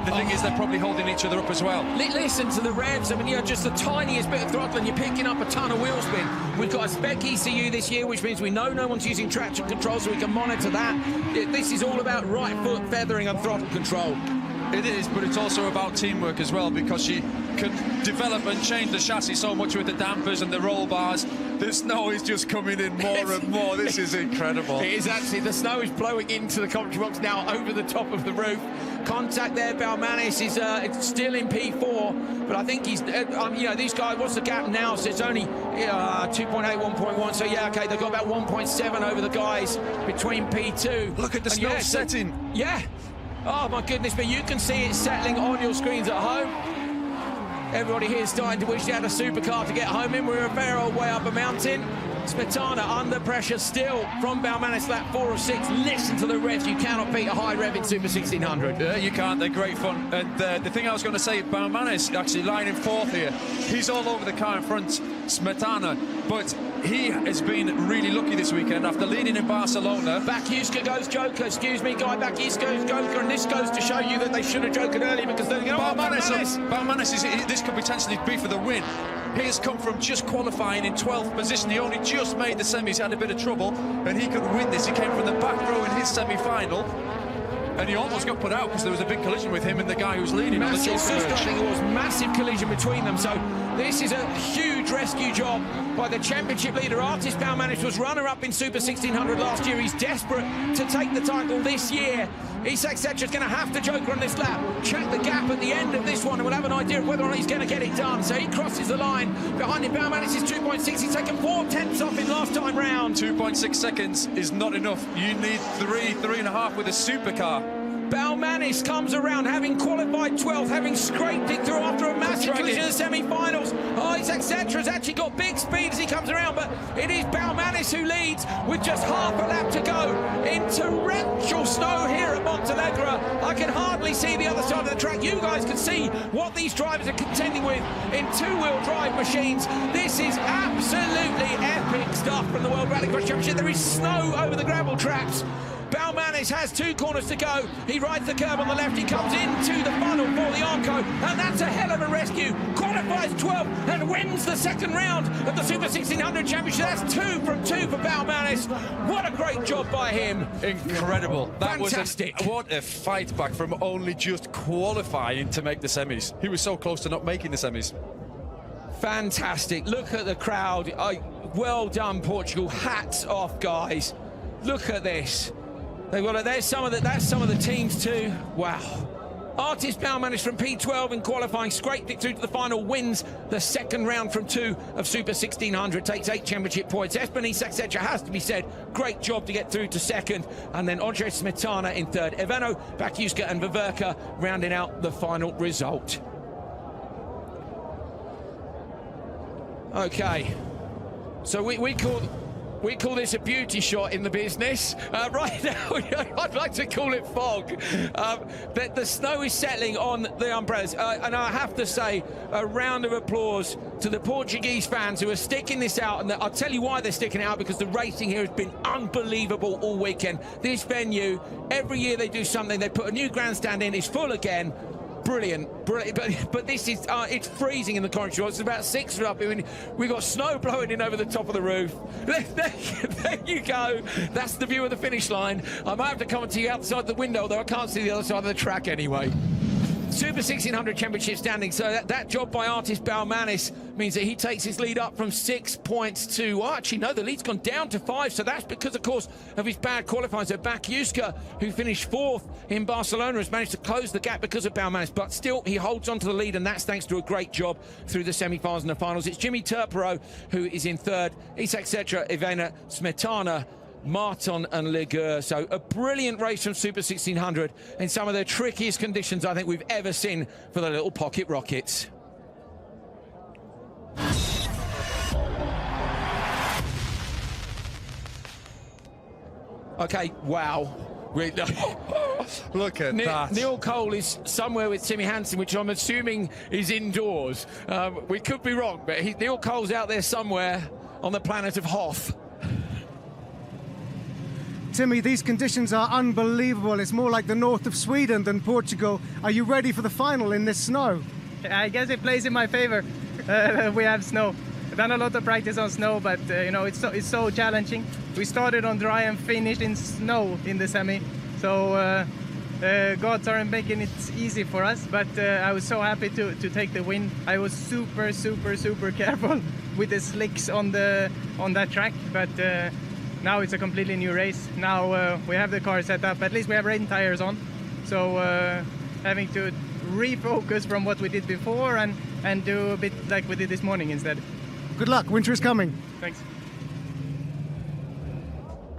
The thing is, they're probably holding each other up as well.
Listen to the revs. I mean, just the tiniest bit of throttle and you're picking up a ton of wheel spin. We've got a spec ECU this year, which means we know no one's using traction control, so we can monitor that. This is all about right foot feathering and throttle control.
It is, but it's also about teamwork as well, because she can develop and change the chassis so much with the dampers and the roll bars. The snow is just coming in more and more. This is incredible.
It is actually. The snow is blowing into the commentary box now over the top of the roof. Contact there. Balmanis is still in P4, but I think he's, these guys, what's the gap now? So it's only 2.8, 1.1. So yeah, okay, they've got about 1.7 over the guys between P2.
Look at the snow setting.
Yeah. Oh my goodness, but you can see it settling on your screens at home. Everybody here is starting to wish they had a supercar to get home in. We're a fair old way up a mountain. Smetana under pressure still from Balmanis, lap 4 of 6. Listen to the revs. You cannot beat a high rev in Super 1600.
Yeah, you can't. They're great fun. And the thing I was going to say, Balmanis actually lying in 4th here. He's all over the car in front, Smetana, but he has been really lucky this weekend after leading in Barcelona.
Bakjuska goes Joker, excuse me, Guy Bakjuska goes Joker, and this goes to show you that they should have jokered earlier because they're going to
Balmanis this could potentially be for the win. He has come from just qualifying in 12th position. He only just made the semis, had a bit of trouble, and he could win this. He came from the back row in his semi-final, and he almost got put out because there was a big collision with him and the guy who was leading.
Massive, I think it was massive collision between them. So this is a huge rescue job by the championship leader. Artis Balmanis was runner-up in Super 1600 last year. He's desperate to take the title this year. Isak Setra's going to have to joker on this lap. Check the gap at the end of this one, and we'll have an idea of whether or not he's going to get it done. So he crosses the line. Behind him, Balmanis is 2.6. He's taken 4/10 off in last time round.
2.6 seconds is not enough. You need 3.5 with a supercar.
Balmanis comes around, having qualified 12th, having scraped it through after a massive collision in the semi-finals. Isak Setra's actually got big speed as he comes around, but it is Balmanis who leads with just half a lap to go in torrential snow here at Montalegre. I can hardly see the other side of the track. You guys can see what these drivers are contending with in two-wheel drive machines. This is absolutely epic stuff from the World Rallycross Championship. There is snow over the gravel tracks. Balmanis has 2 corners to go. He rides the curb on the left. He comes into the funnel for the Arco, and that's a hell of a rescue. Qualifies 12th and wins the second round of the Super 1600 Championship. That's 2 from 2 for Balmanis. What a great job by him.
Incredible. That
Fantastic.
What a fight back from only just qualifying to make the semis. He was so close to not making the semis.
Fantastic. Look at the crowd. Well done, Portugal. Hats off, guys. Look at this. They've got that's some of the teams too. Wow. Artis Balmanis from P12 in qualifying, scraped it through to the final, wins the second round from 2 of Super 1600, takes 8 championship points. Isak Setra, has to be said, great job to get through to second. And then Ondrej Smetana in third. Ivano, Bakjuska and Viverka rounding out the final result. Okay. So we call this a beauty shot in the business. Right now, I'd like to call it fog. The snow is settling on the umbrellas. And I have to say, a round of applause to the Portuguese fans who are sticking this out. And I'll tell you why they're sticking it out, because the racing here has been unbelievable all weekend. This venue, every year they do something. They put a new grandstand in. It's full again. Brilliant. But this is, it's freezing in the commentary. It's about 6 foot up. I mean, we've got snow blowing in over the top of the roof. There you go. That's the view of the finish line. I might have to come to you outside the window, though I can't see the other side of the track anyway. Super 1600 championship standing. So that job by Artis Balmanis means that he takes his lead up from 6 points to, well, actually, no, the lead's gone down to 5. So that's because, of course, of his bad qualifying. So Bakjuska, who finished 4th in Barcelona, has managed to close the gap because of Balmanis. But still, he holds on to the lead, and that's thanks to a great job through the semi-finals and the finals. It's Jimmy Turpero who is in third. Isak Setra, Ivana Smetana, Martin and Ligur. So a brilliant race from Super 1600 in some of the trickiest conditions I think we've ever seen for the little pocket rockets. Okay, wow.
Look at that.
Neil Cole is somewhere with Timmy Hansen, which I'm assuming is indoors. We could be wrong, but Neil Cole's out there somewhere on the planet of Hoth.
Timmy, these conditions are unbelievable. It's more like the north of Sweden than Portugal. Are you ready for the final in this snow?
I guess it plays in my favor. We have snow. I've done a lot of practice on snow, but you know, it's so challenging. We started on dry and finished in snow in the semi, so gods aren't making it easy for us. But I was so happy to take the win. I was super careful with the slicks on that track, but now it's a completely new race. Now we have the car set up. At least we have rain tires on, so having to refocus from what we did before and do a bit like we did this morning instead.
Good luck, winter is coming.
Thanks.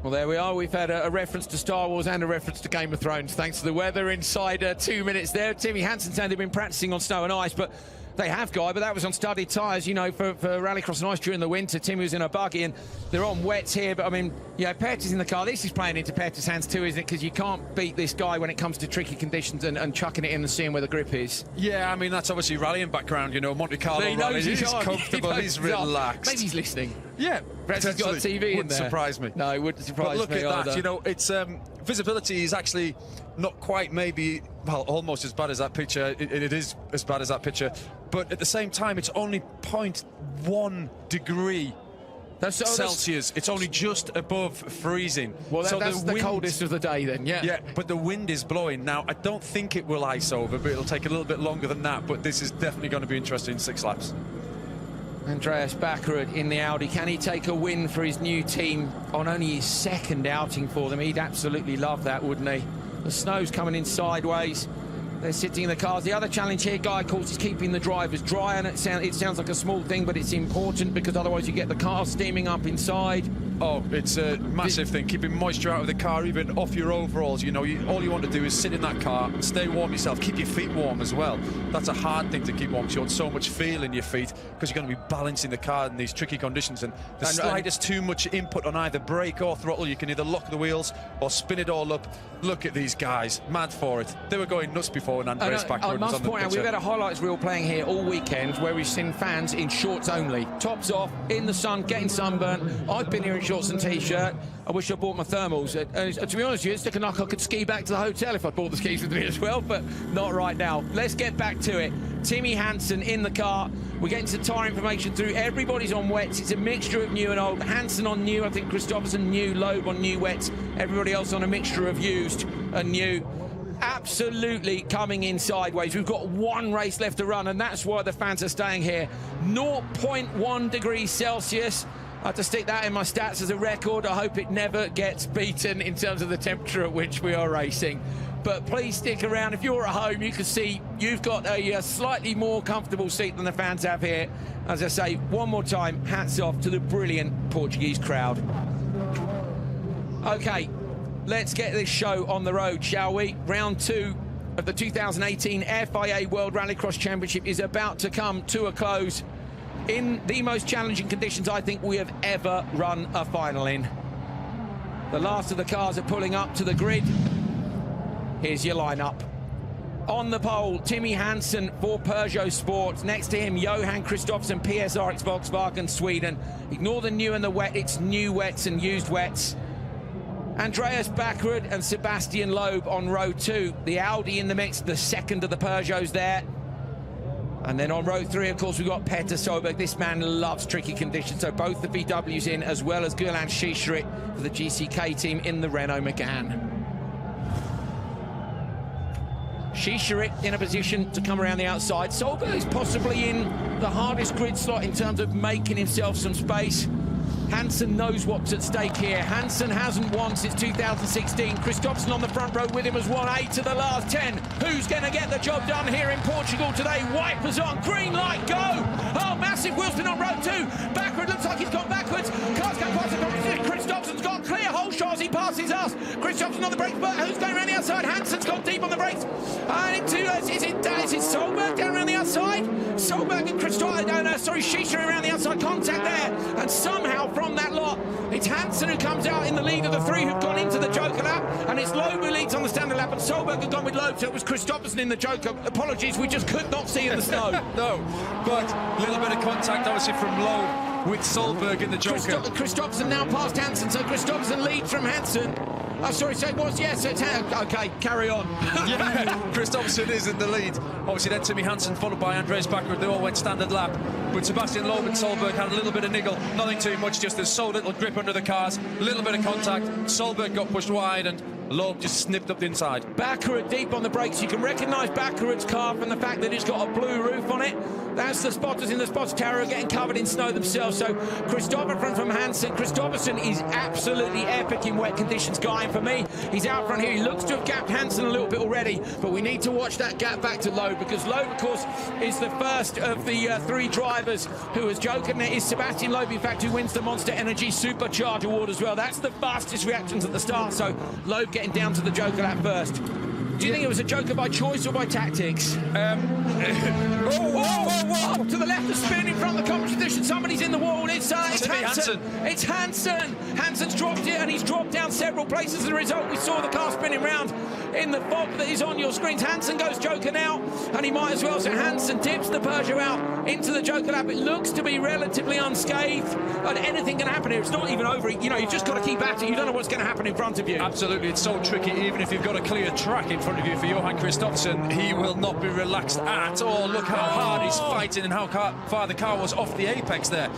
Well, there we are. We've had a reference to Star Wars and a reference to Game of Thrones, thanks to the weather inside 2 minutes there. Timmy Hansen saying they've been practicing on snow and ice, but they have, Guy, but that was on studded tyres, you know, for rallycross and ice during the winter. Timmy was in a buggy, and they're on wets here, but I mean, yeah, Petter's in the car. This is playing into Petter's hands too, isn't it? Because you can't beat this guy when it comes to tricky conditions and chucking it in and seeing where the grip is.
Yeah, I mean, that's obviously rallying background, you know, Monte Carlo
He knows
rally. He's
his
comfortable, he's relaxed.
Maybe he's listening.
Yeah,
Perhaps he's got a TV in there.
Wouldn't surprise me.
No, it wouldn't surprise me.
But look at
either.
that, you know, it's visibility is actually not quite maybe, well, almost as bad as that picture. It is as bad as that picture, but at the same time, it's only 0.1 degree Celsius. It's only just above freezing.
Well,
so
that's the coldest of the day then, yeah.
Yeah, but the wind is blowing. Now, I don't think it will ice over, but it'll take a little bit longer than that, but this is definitely going to be interesting in 6 laps.
Andreas Backerud in the Audi. Can he take a win for his new team on only his second outing for them? He'd absolutely love that, wouldn't he? The snow's coming in sideways. They're sitting in the cars. The other challenge here, Guy, of course, is keeping the drivers dry, and it sounds like a small thing, but it's important because otherwise you get the car steaming up inside.
Oh, it's a massive thing. Keeping moisture out of the car, even off your overalls. You know, all you want to do is sit in that car and stay warm yourself. Keep your feet warm as well. That's a hard thing to keep warm because you want so much feel in your feet because you're going to be balancing the car in these tricky conditions. And the slightest too much input on either brake or throttle, you can either lock the wheels or spin it all up. Look at these guys, mad for it. They were going nuts before when Andreas Backerud was on the
I must point out, we've had a highlights reel playing here all weekend where we've seen fans in shorts only. Tops off, in the sun, getting sunburnt. I've been here in shorts and T-shirt. I wish I bought my thermals. To be honest with you, it's looking like I could ski back to the hotel if I bought the skis with me as well, but not right now. Let's get back to it. Timmy Hansen in the car. We're getting some tyre information through. Everybody's on wets. It's a mixture of new and old. Hansen on new. I think Kristoffersen new. Loeb on new wets. Everybody else on a mixture of used and new. Absolutely coming in sideways. We've got one race left to run, and that's why the fans are staying here. 0.1 degrees Celsius. I have to stick that in my stats as a record. I hope it never gets beaten in terms of the temperature at which we are racing. But please stick around. If you're at home, you can see you've got a slightly more comfortable seat than the fans have here. As I say, one more time, hats off to the brilliant Portuguese crowd. Okay, let's get this show on the road, shall we? Round 2 of the 2018 FIA World Rallycross Championship is about to come to a close in the most challenging conditions I think we have ever run a final in. The last of the cars are pulling up to the grid. Here's your lineup. On the pole, Timmy Hansen for Peugeot Sport. Next to him, Johan Kristoffersen, PSRX Volkswagen Sweden. Ignore the new and the wet, it's new wets and used wets. Andreas Backerud and Sebastian Loeb on row 2. The Audi in the mix, the second of the Peugeots there. And then on row 3, of course, we've got Petter Solberg. This man loves tricky conditions, so both the VWs in, as well as Gulan Schischerit for the GCK team in the Renault Megane. Schischerit in a position to come around the outside. Solberg is possibly in the hardest grid slot in terms of making himself some space. Hansen knows what's at stake here. Hansen hasn't won since 2016. Kristoffersen on the front row with him has won 8 to the last 10. Who's going to get the job done here in Portugal today? Wipers on, green light, go! Oh, massive wheel spin on row 2. Backward, looks like he's gone backwards. Cars go past him. Kristoffersen's got clear whole shot as he passes us. Kristoffersen on the brakes, but who's going around the outside? Hansen's gone deep on the brakes. And is it Solberg down around the outside? Solberg and Schischerit around the outside, contact there. And somehow from that lot, it's Hansen who comes out in the lead of the 3 who've gone into the Joker lap, and it's Loeb who leads on the standard lap, and Solberg had gone with Loeb, so it was Kristoffersen in the Joker. Apologies, we just could not see in the snow.
No, but a little bit of contact obviously from Loeb with Solberg in the Joker.
Kristoffersen now past Hansen, so Kristoffersen leads from Hansen. Oh, sorry, so it was, yes. Okay, carry on.
Yeah, Kristoffersson is in the lead. Obviously, then Timmy Hansen, followed by Andreas Backerud. They all went standard lap. But Sebastian Loeb and Solberg had a little bit of niggle. Nothing too much, just there's so little grip under the cars. A little bit of contact. Solberg got pushed wide and Loeb just snipped up the inside.
Backerud deep on the brakes. You can recognise Backerud's car from the fact that it's got a blue roof on it. That's the spotters in the spotter tower getting covered in snow themselves. So Kristoffersson from Hansen. Kristoffersson is absolutely epic in wet conditions, Guy. And for me, he's out front here. He looks to have gapped Hansen a little bit already, but we need to watch that gap back to Loeb, because Loeb, of course, is the first of the three drivers who has joken. It is Sebastian Loeb, in fact, who wins the Monster Energy Supercharge Award as well. That's the fastest reactions at the start. So Loeb getting down to the Joker lap first. Do you think it was a Joker by choice or by tactics? Whoa, to the left of spin in front of the competition. Somebody's in the wall. It's Hansen. It's Hansen. Hansen's dropped it, and he's dropped down several places. As a result, we saw the car spinning round in the fog that is on your screens. Hansen goes Joker now, and he might as well. So Hansen tips the Peugeot out into the Joker lap. It looks to be relatively unscathed, and anything can happen here. It's not even over. You know, you've just got to keep at it. You don't know what's going to happen in front of you.
Absolutely, it's so tricky. Even if you've got a clear track in front of you for Johan Kristoffersson, he will not be relaxed at all. Look how hard he's fighting and how far the car was off the apex there.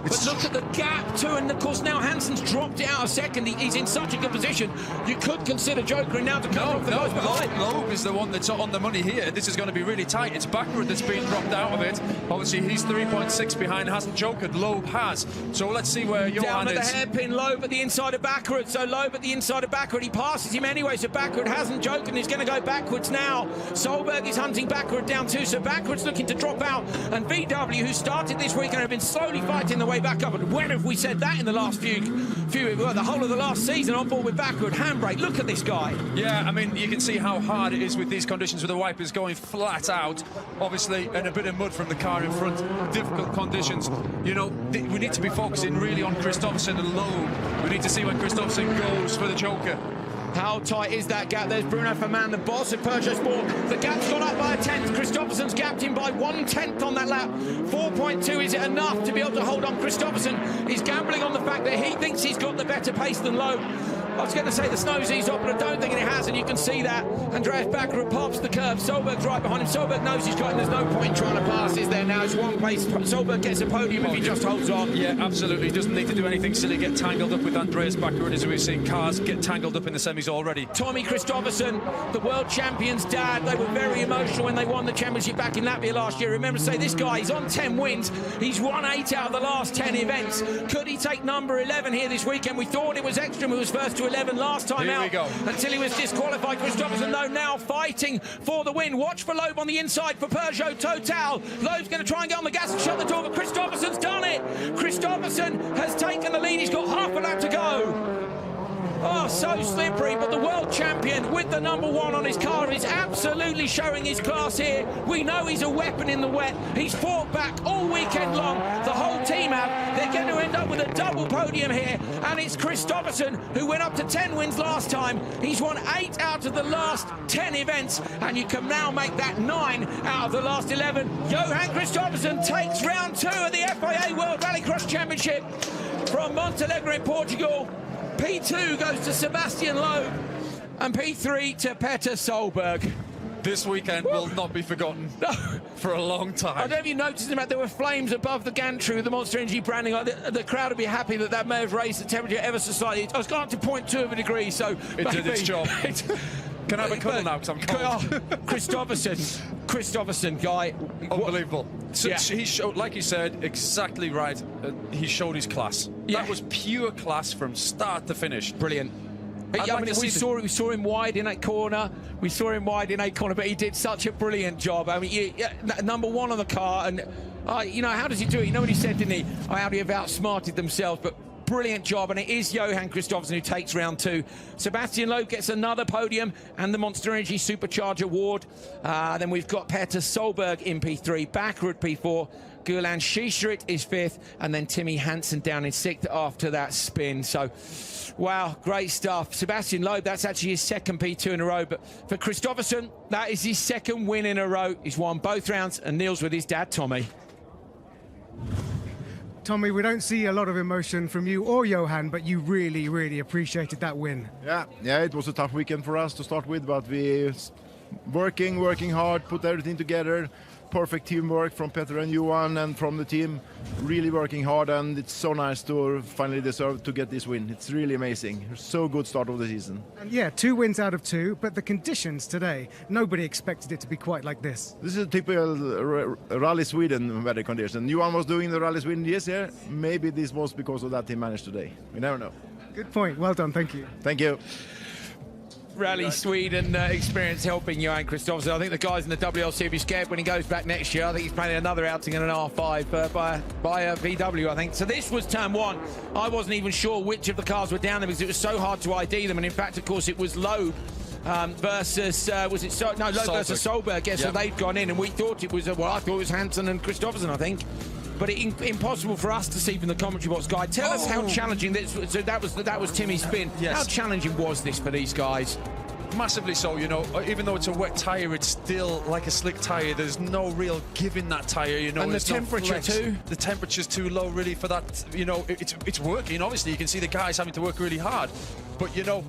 But look at the gap too, and of course now Hansen's dropped it out a second. He's in such a good position. You could consider Joker now to come off the guys behind.
Loeb is the one that's on the money here. This is going to be really tight. It's Backerud that's been dropped out of it. Obviously, he's 3.6 behind. Hasn't jokered. Loeb has. So let's see where Johan
is. Down at
is.
the hairpin, Loeb at the inside of Backerud. So Loeb at the inside of Backerud. He passes him anyway. So Backerud hasn't joked and he's going to go backwards now. Solberg is hunting Backerud down too. So Backerud's looking to drop out. And VW, who started this week and have been slowly fighting their way back up. And when have we said that in the last the whole of the last season on board with Backerud? Handbrake, look at this guy.
Yeah, I mean, you can see how hard it is with these conditions, with the wipers going flat out, obviously, and a bit of mud from the car in front. Difficult conditions. You know, we need to be focusing really on Kristoffersson and Loeb. We need to see when Kristoffersson goes for the Joker.
How tight is that gap? There's Bruno Fernand, the boss of Peugeot Sport. The gap's gone up by a tenth. Kristoffersson's gapped him by 1/10 on that lap. 4.2, is it enough to be able to hold on? Kristoffersson is gambling on the fact that he thinks he's got the better pace than Loeb. I was going to say the snow's eased off, but I don't think it has, and you can see that. Andreas Backerud pops the curb. Solberg's right behind him. Solberg knows he's got him. There's no point trying to pass, is there? Now it's one place. Solberg gets a podium if he just holds on.
Yeah, absolutely. He doesn't need to do anything silly, get tangled up with Andreas Backerud, as we've seen cars get tangled up in the semis already.
Tommy Kristoffersson, the world champion's dad. They were very emotional when they won the championship back in Latvia last year. Remember to say this guy, he's on 10 wins. He's won 8 out of the last 10 events. Could he take number 11 here this weekend? We thought it was Ekstrom who was first to 11 last time out, until he was disqualified. Kristoffersson, though, now fighting for the win. Watch for Loeb on the inside for Peugeot Total. Loeb's going to try and get on the gas and shut the door, but Kristoffersson's done it. Kristoffersson has taken the lead. He's got half a lap to go. Oh, so slippery, but the world champion with the number 1 on his car is absolutely showing his class here. We know he's a weapon in the wet. He's fought back all weekend long. The whole team have. They're going to end up with a double podium here, and it's Kristoffersson, who went up to 10 wins last time. He's won 8 out of the last 10 events, and you can now make that 9 out of the last 11. Johan Kristoffersson takes round 2 of the FIA World Rallycross Championship from Montalegre in Portugal. P2 goes to Sebastian Loeb, and P3 to Petter Solberg.
This weekend will not be forgotten for a long time.
I don't know if you noticed that there were flames above the gantry with the Monster Energy branding. The crowd would be happy that may have raised the temperature ever so slightly. I was going up to 0.2 of a degree, so
it did its job. Can I have a cuddle now, because I'm cold?
Kristoffersson, Guy.
Unbelievable. So
yeah.
He showed, like you said, exactly right. He showed his class. Yeah. That was pure class from start to finish.
Brilliant. We saw him wide in that corner. We saw him wide in a corner, but he did such a brilliant job. I mean, number 1 on the car, and you know, how does he do it? You know what he said, didn't he? Audi have outsmarted themselves, but brilliant job, and it is Johan Kristoffersson who takes round 2. Sebastian Loeb gets another podium and the Monster Energy Supercharge Award. Then we've got Petter Solberg in P3, Backerud P4, Gulan Schischerit is 5th, and then Timmy Hansen down in 6th after that spin. So, wow, great stuff. Sebastian Loeb, that's actually his 2nd P2 in a row, but for Kristoffersson, that is his 2nd win in a row. He's won both rounds, and Neil's with his dad, Tommy.
Tommy, we don't see a lot of emotion from you or Johan, but you really, really appreciated that win.
Yeah, it was a tough weekend for us to start with, but we working hard, put everything together. Perfect teamwork from Petter and Johan and from the team, really working hard, and it's so nice to finally deserve to get this win. It's really amazing. So good start of the season.
And yeah, 2 wins out of 2, but the conditions today, nobody expected it to be quite like this.
This is a typical Rally Sweden weather condition. Johan was doing the Rally Sweden this year. Maybe this was because of that he managed today. We never know.
Good point. Well done. Thank you.
Thank you.
Rally Sweden experience helping Johan Kristoffersson. I think the guys in the WLC will be scared when he goes back next year. I think he's planning another outing in an R5 by VW, I think. So this was turn 1. I wasn't even sure which of the cars were down there because it was so hard to ID them. And in fact, of course, it was Loeb versus Loeb versus Solberg. Yeah, so they'd gone in, and we thought it was I thought it was Hansen and Kristoffersson, I think. But impossible for us to see from the commentary box. Guy, tell us how challenging this. So that was Timmy's spin.
Yes.
How challenging was this for these guys?
Massively so, you know. Even though it's a wet tyre, it's still like a slick tyre. There's no real give in that tyre, you know.
And the temperature too.
The temperature's too low, really, for that. You know, it's working. Obviously, you can see the guys having to work really hard. But you know,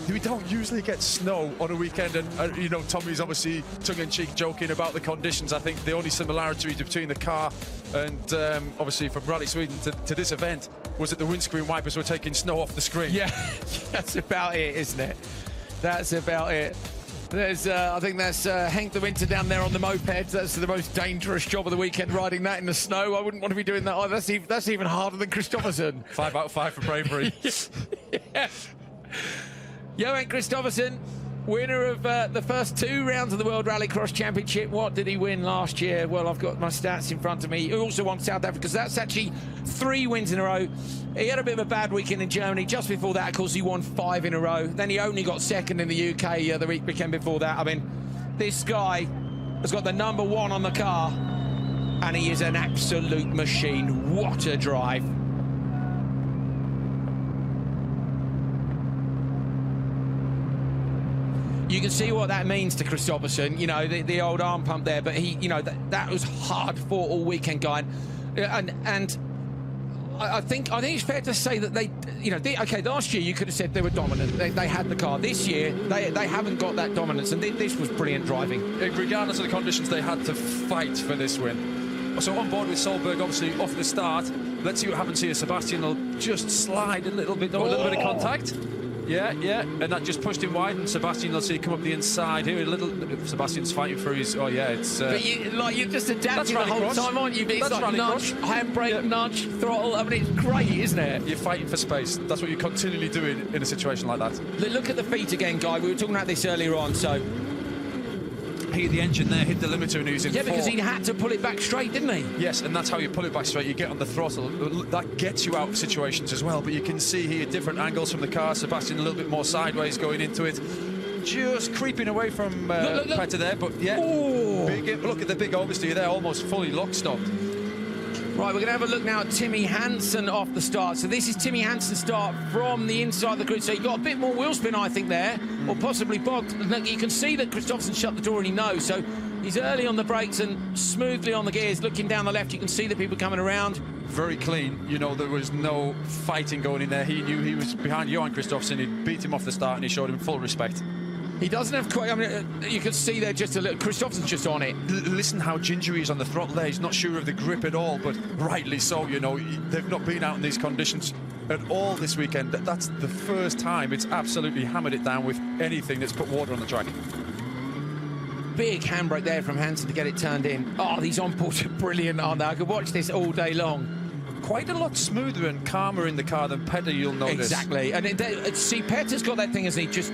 we don't usually get snow on a weekend, and you know, Tommy's obviously tongue-in-cheek joking about the conditions. I think the only similarity between the car and obviously from Rally Sweden to this event was that the windscreen wipers were taking snow off the screen.
Yeah, that's about it, isn't it? That's about it. There's, I think that's Hank the Winter down there on the moped. That's the most dangerous job of the weekend, riding that in the snow. I wouldn't want to be doing that either. That's even harder than Kristoffersson.
5 out of 5 for bravery.
Yeah. Johan Kristoffersson, winner of the first 2 rounds of the World Rallycross Championship. What did he win last year? Well, I've got my stats in front of me. He also won South Africa, so that's actually 3 wins in a row. He had a bit of a bad weekend in Germany. Just before that, of course, he won 5 in a row. Then he only got 2nd in the UK the weekend before that. I mean, this guy has got the number 1 on the car, and he is an absolute machine. What a drive. You can see what that means to Kristoffersson, you know, the old arm pump there, but he, you know, that was hard fought all weekend, guy. And I think it's fair to say that they, you know, okay, last year you could have said they were dominant. They had the car. This year, they haven't got that dominance, and this was brilliant driving.
Regardless of the conditions, they had to fight for this win. So on board with Solberg, obviously, off the start. Let's see what happens here. Sebastian will just slide a little bit, though, a little bit of contact. Yeah, and that just pushed him wide, and Sebastian, let's see, come up the inside here a little. Sebastian's fighting for his. Oh yeah, it's.
But you're just adapting the whole time, aren't you? It's like nudge, handbrake, nudge, throttle. I mean, it's great, isn't it?
You're fighting for space. That's what you're continually doing in a situation like that.
Look at the feet again, Guy. We were talking about this earlier on. So
hit the engine there, hit the limiter, and he was in 4.
Because he had to pull it back straight, didn't he?
Yes, and that's how you pull it back straight. You get on the throttle. That gets you out of situations as well. But you can see here different angles from the car. Sebastian a little bit more sideways going into it. Just creeping away from Petter there. But yeah, look at the big oversteer there, almost fully lock-stopped.
Right, we're going to have a look now at Timmy Hansen off the start. So this is Timmy Hansen's start from the inside of the grid. So you've got a bit more wheel spin, I think, there, or possibly bogged. Look, you can see that Kristoffersson shut the door and he knows. So he's early on the brakes and smoothly on the gears. Looking down the left, you can see the people coming around.
Very clean. You know, there was no fighting going in there. He knew he was behind Johan Kristoffersson. He beat him off the start and he showed him full respect.
He doesn't have quite, I mean, you can see there just a little, Kristoffersson's just on it.
Listen how ginger he is on the throttle there. He's not sure of the grip at all, but rightly so, you know. They've not been out in these conditions at all this weekend. That's the first time it's absolutely hammered it down with anything that's put water on the track.
Big handbrake there from Hansen to get it turned in. Oh, these on-boards are brilliant, aren't they? I could watch this all day long.
Quite a lot smoother and calmer in the car than Petter, you'll notice.
Exactly. And see, Petter's got that thing, hasn't he? Just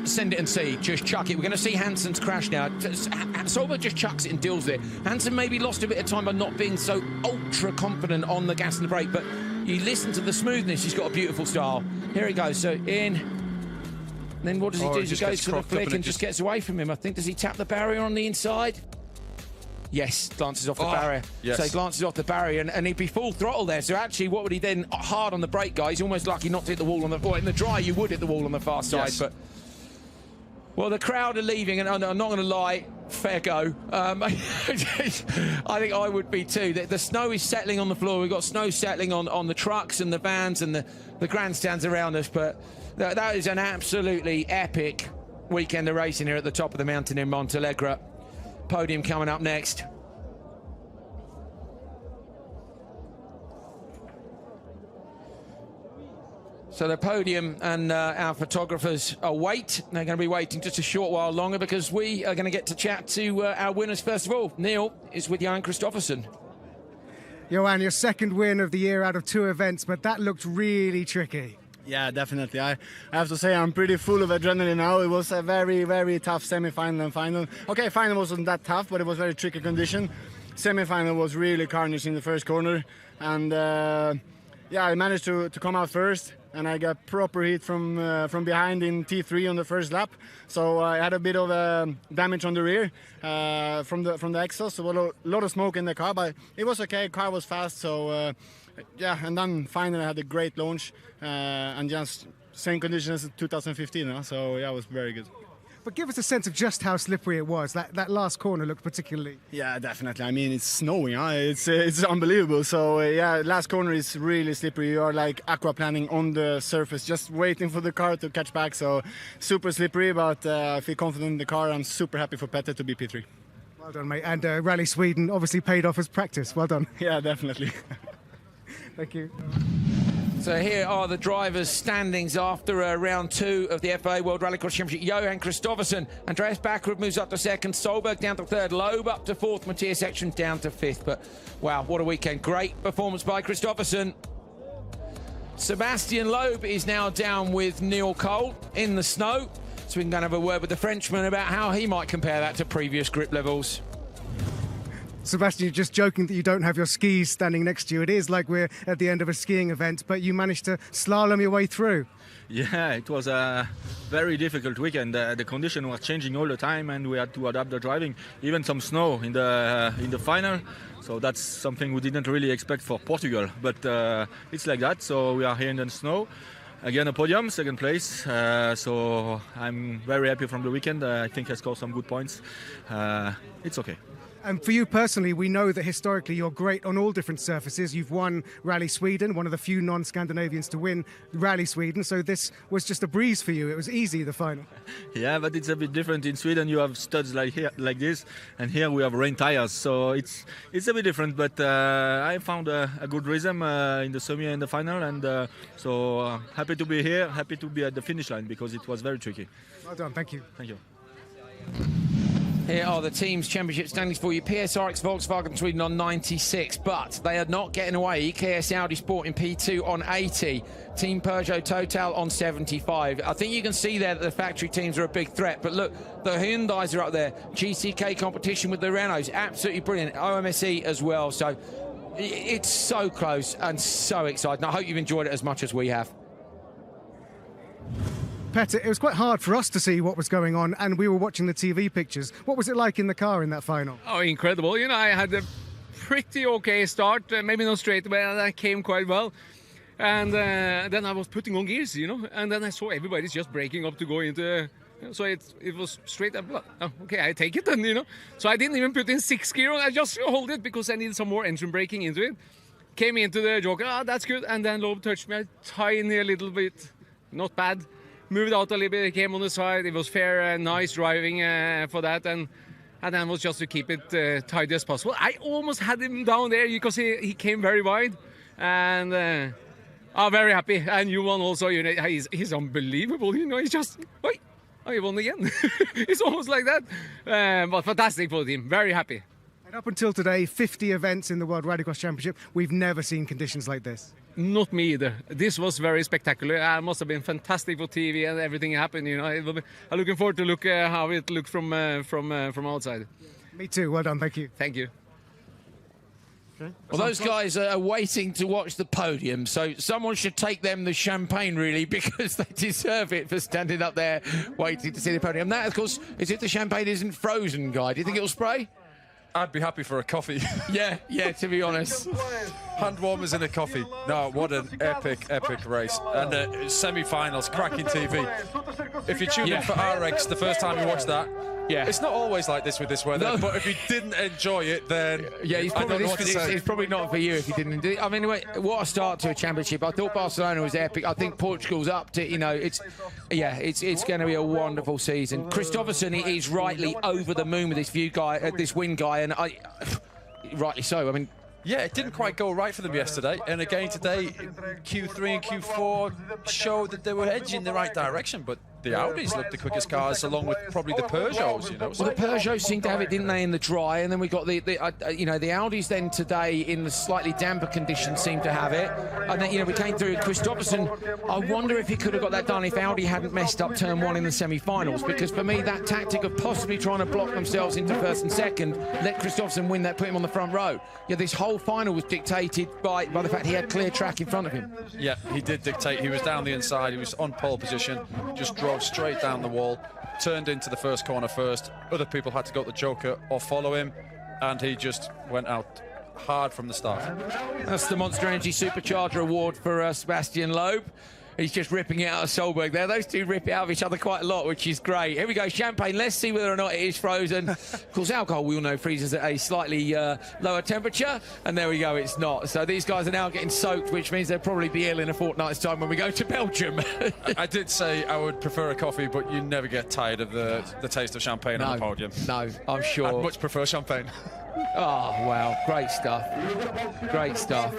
send it and see, just chuck it. We're going to see Hansen's crash now. Solberg just chucks it and deals it. Hansen maybe lost a bit of time by not being so ultra confident on the gas and the brake, but you listen to the smoothness. He's got a beautiful style. Here he goes. So in. Then what does he do? He goes to the flick and just gets away from him. I think, does he tap the barrier on the inside? Yes, glances off the barrier.
Yes.
So he glances off the barrier, and he'd be full throttle there. So actually, what would he then? Hard on the brake, guys. Almost like he not hit the wall on the. Well, in the dry, you would hit the wall on the far side, but. Well, the crowd are leaving, and I'm not going to lie, fair go. I think I would be too. The snow is settling on the floor. We've got snow settling on the trucks and the vans and the grandstands around us, but that is an absolutely epic weekend of racing here at the top of the mountain in Montalegre. Podium coming up next. So the podium and our photographers await. They're going to be waiting just a short while longer because we are going to get to chat to our winners first of all. Neil is with Johan Kristoffersen.
Johan, your second win of the year out of 2 events, but that looked really tricky.
Yeah, definitely. I have to say I'm pretty full of adrenaline now. It was a very, very tough semi-final and final. Okay, final wasn't that tough, but it was very tricky condition. Semi-final was really carnage in the first corner, and yeah, I managed to come out first, and I got proper heat from behind in T3 on the first lap. So I had a bit of damage on the rear from the exhaust. So a lot of smoke in the car, but it was okay. Car was fast, so yeah. And then finally I had a great launch and just same conditions as 2015. So yeah, it was very good.
But give us a sense of just how slippery it was. That last corner looked particularly...
Yeah, definitely. I mean, it's snowing. Huh? It's unbelievable. So, yeah, last corner is really slippery. You are like aquaplaning on the surface, just waiting for the car to catch back. So, super slippery, but I feel confident in the car. I'm super happy for Petter to be P3.
Well done, mate. And Rally Sweden obviously paid off as practice. Well done.
Yeah, definitely.
Thank you.
So here are the drivers' standings after round 2 of the FIA World Rallycross Championship. Johan Kristoffersen, Andreas Backerud moves up to 2nd, Solberg down to 3rd, Loeb up to 4th, Matthias Ekström down to 5th. But wow, what a weekend. Great performance by Kristoffersen. Sebastian Loeb is now down with Neil Cole in the snow. So we can go and have a word with the Frenchman about how he might compare that to previous grip levels.
Sebastian, you're just joking that you don't have your skis standing next to you. It is like we're at the end of a skiing event, but you managed to slalom your way through.
Yeah, it was a very difficult weekend. The conditions were changing all the time, and we had to adapt the driving. Even some snow in the final, so that's something we didn't really expect for Portugal. But it's like that. So we are here in the snow. Again, a podium, 2nd place. So I'm very happy from the weekend. I think I scored some good points. It's okay.
And for you personally, we know that historically you're great on all different surfaces. You've won Rally Sweden, one of the few non-Scandinavians to win Rally Sweden. So this was just a breeze for you. It was easy, the final.
Yeah, but it's a bit different. In Sweden, you have studs like this, and here we have rain tires. So it's a bit different. But I found a good rhythm in the semi and the final, and so happy to be here, happy to be at the finish line because it was very tricky.
Well done. Thank you.
Thank you.
Here are the team's championship standings for you. PSRX Volkswagen Sweden on 96, but they are not getting away. EKS Audi Sport in P2 on 80. Team Peugeot Total on 75. I think you can see there that the factory teams are a big threat, but look, the Hyundais are up there. GCK competition with the Renaults, absolutely brilliant. OMSE as well. So it's so close and so exciting. I hope you've enjoyed it as much as we have.
Petter, it was quite hard for us to see what was going on, and we were watching the TV pictures. What was it like in the car in that final?
Oh, incredible. You know, I had a pretty okay start, maybe not straight away, and I came quite well. And then I was putting on gears, you know, and then I saw everybody's just breaking up to go into... So it was straight up, oh, okay, I take it then, you know. So I didn't even put in 6th gear, I just hold it because I needed some more engine braking into it. Came into the joker, that's good, and then Loeb touched me a tiny little bit, not bad. Moved out a little bit, came on the side, it was fair, nice driving for that, and then was just to keep it tidy as possible. I almost had him down there because he came very wide, and I'm very happy. And Johan also, you know, he's unbelievable, you know, he's just, wait, he won again. It's almost like that, but fantastic for the team, very happy.
And up until today, 50 events in the World Rallycross Championship, we've never seen conditions like this.
Not me either. This was very spectacular. It must have been fantastic for TV and everything happened. You know, I'm looking forward to look how it looked from outside.
Me too. Well done. Thank you.
Thank you.
Okay.
Well, those guys are waiting to watch the podium, so someone should take them the champagne, really, because they deserve it for standing up there waiting to see the podium. And that, of course, is if the champagne isn't frozen, Guy. Do you think it'll spray?
I'd be happy for a coffee.
Yeah, to be honest.
Hand warmers and a coffee. No, what an epic race. And semi-finals, cracking TV. If you tune in for RX the first time you watch that,
Yeah.
It's not always like this with this weather,
No.
but if you didn't enjoy it, then
Yeah,
I don't know what to say.
it's probably not for you if you didn't do it. I mean, what a start to a championship. I thought Barcelona was epic. I think Portugal's up to, it's going to be a wonderful season. Kristoffersson is rightly over the moon with this win guy, and rightly so. I mean,
Yeah, it didn't quite go right for them yesterday, and again today, Q3 and Q4 showed that they were edging in the right direction, but the Audis looked the quickest cars, along with probably the Peugeots, you know.
Well, the Peugeots seemed to have it, didn't they, in the dry, and then we got the Audis then today in the slightly damper conditions seemed to have it, and then we came through Kristoffersson. I wonder if he could have got that done if Audi hadn't messed up turn 1 in the semi-finals, because for me that tactic of possibly trying to block themselves into first and second, let Kristoffersson win that, put him on the front row. Yeah, this whole final was dictated by the fact he had clear track in front of him.
Yeah, he did dictate. He was down the inside, he was on pole position, just drove straight down the wall, turned into the first corner first. Other people had to go to the Joker or follow him, and he just went out hard from the start.
That's the Monster Energy Supercharger Award for Sebastian Loeb. He's just ripping it out of Solberg there. Those two rip it out of each other quite a lot, which is great. Here we go, champagne. Let's see whether or not it is frozen. Of course, alcohol, we all know, freezes at a slightly lower temperature. And there we go, it's not. So these guys are now getting soaked, which means they'll probably be ill in a fortnight's time when we go to Belgium.
I did say I would prefer a coffee, but you never get tired of the taste of champagne on the podium.
No, I'm sure.
I'd much prefer champagne.
Oh, wow. Great stuff. Great stuff.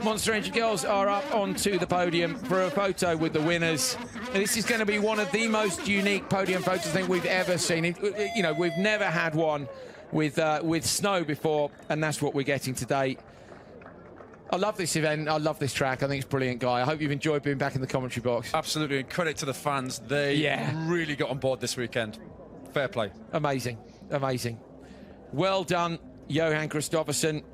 Monster Energy girls are up onto the podium for a photo with the winners. This is going to be one of the most unique podium photos I think we've ever seen. We've never had one with snow before, and that's what we're getting today. I love this event. I love this track. I think it's brilliant, Guy. I hope you've enjoyed being back in the commentary box.
Absolutely, and credit to the fans. They really got on board this weekend. Fair play.
Amazing. Amazing. Well done, Johan Kristoffersson.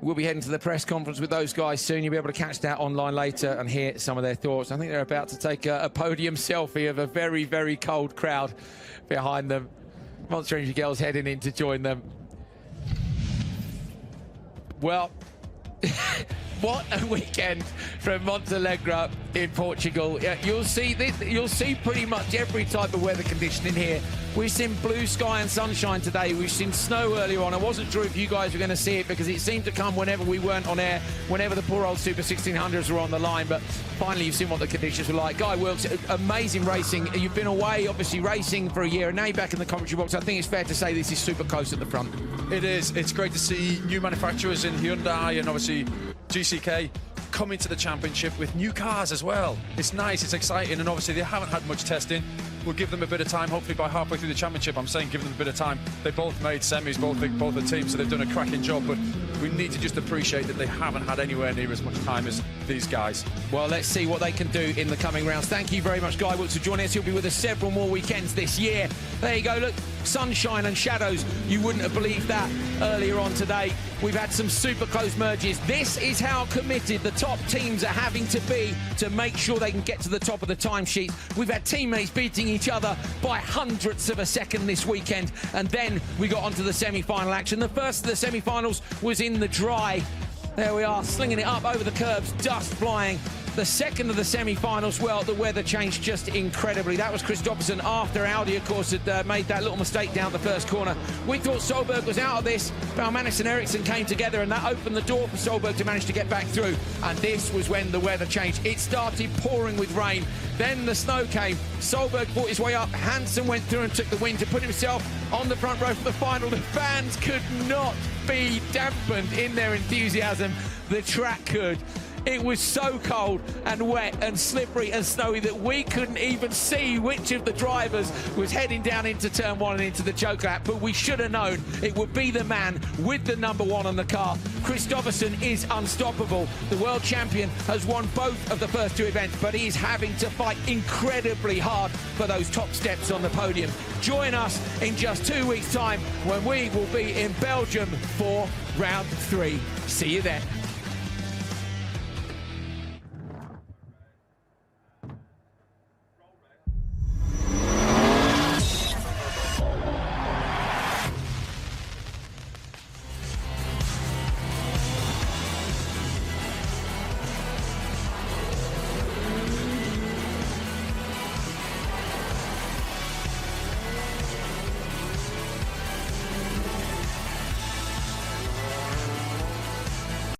We'll be heading to the press conference with those guys soon. You'll be able to catch that online later and hear some of their thoughts. I think they're about to take a podium selfie of a very, very cold crowd behind them. Monster Energy girls heading in to join them. Well, what a weekend from Montalegre in Portugal. You'll see pretty much every type of weather condition in here. We've seen blue sky and sunshine today. We've seen snow earlier on. I wasn't sure if you guys were going to see it because it seemed to come whenever we weren't on air, whenever the poor old Super 1600s were on the line. But finally, you've seen what the conditions were like. Guy Wilkes, amazing racing. You've been away, obviously, racing for a year, and now you're back in the commentary box. I think it's fair to say this is super close at the front.
It is. It's great to see new manufacturers in Hyundai and obviously GCK coming to the championship with new cars as well. It's nice, it's exciting, and obviously they haven't had much testing. We'll give them a bit of time, hopefully by halfway through the championship. I'm saying give them a bit of time. They both made semis, both the teams, so they've done a cracking job, but we need to just appreciate that they haven't had anywhere near as much time as these guys.
Well, let's see what they can do in the coming rounds. Thank you very much, Guy Wilkes, for joining us. He'll be with us several more weekends this year. There you go, look, sunshine and shadows. You wouldn't have believed that earlier on today. We've had some super close merges. This is how committed the top teams are having to be to make sure they can get to the top of the timesheet. We've had teammates beating each other by hundredths of a second this weekend, and then we got onto the semi-final action. The first of the semi-finals was in the dry. There we are, slinging it up over the curbs, dust flying. The second of the semi-finals, well, the weather changed just incredibly. That was Kristoffersson after Audi, of course, had made that little mistake down the first corner. We thought Solberg was out of this. Baumanis and Ericsson came together, and that opened the door for Solberg to manage to get back through. And this was when the weather changed. It started pouring with rain. Then the snow came. Solberg fought his way up. Hansen went through and took the win to put himself on the front row for the final. The fans could not be dampened in their enthusiasm. The track could. It was so cold and wet and slippery and snowy that we couldn't even see which of the drivers was heading down into turn 1 and into the choke lap, but we should have known it would be the man with the number 1 on the car. Kristoffersson is unstoppable. The world champion has won both of the first 2 events, but he's having to fight incredibly hard for those top steps on the podium. Join us in just 2 weeks' time when we will be in Belgium for round 3. See you then.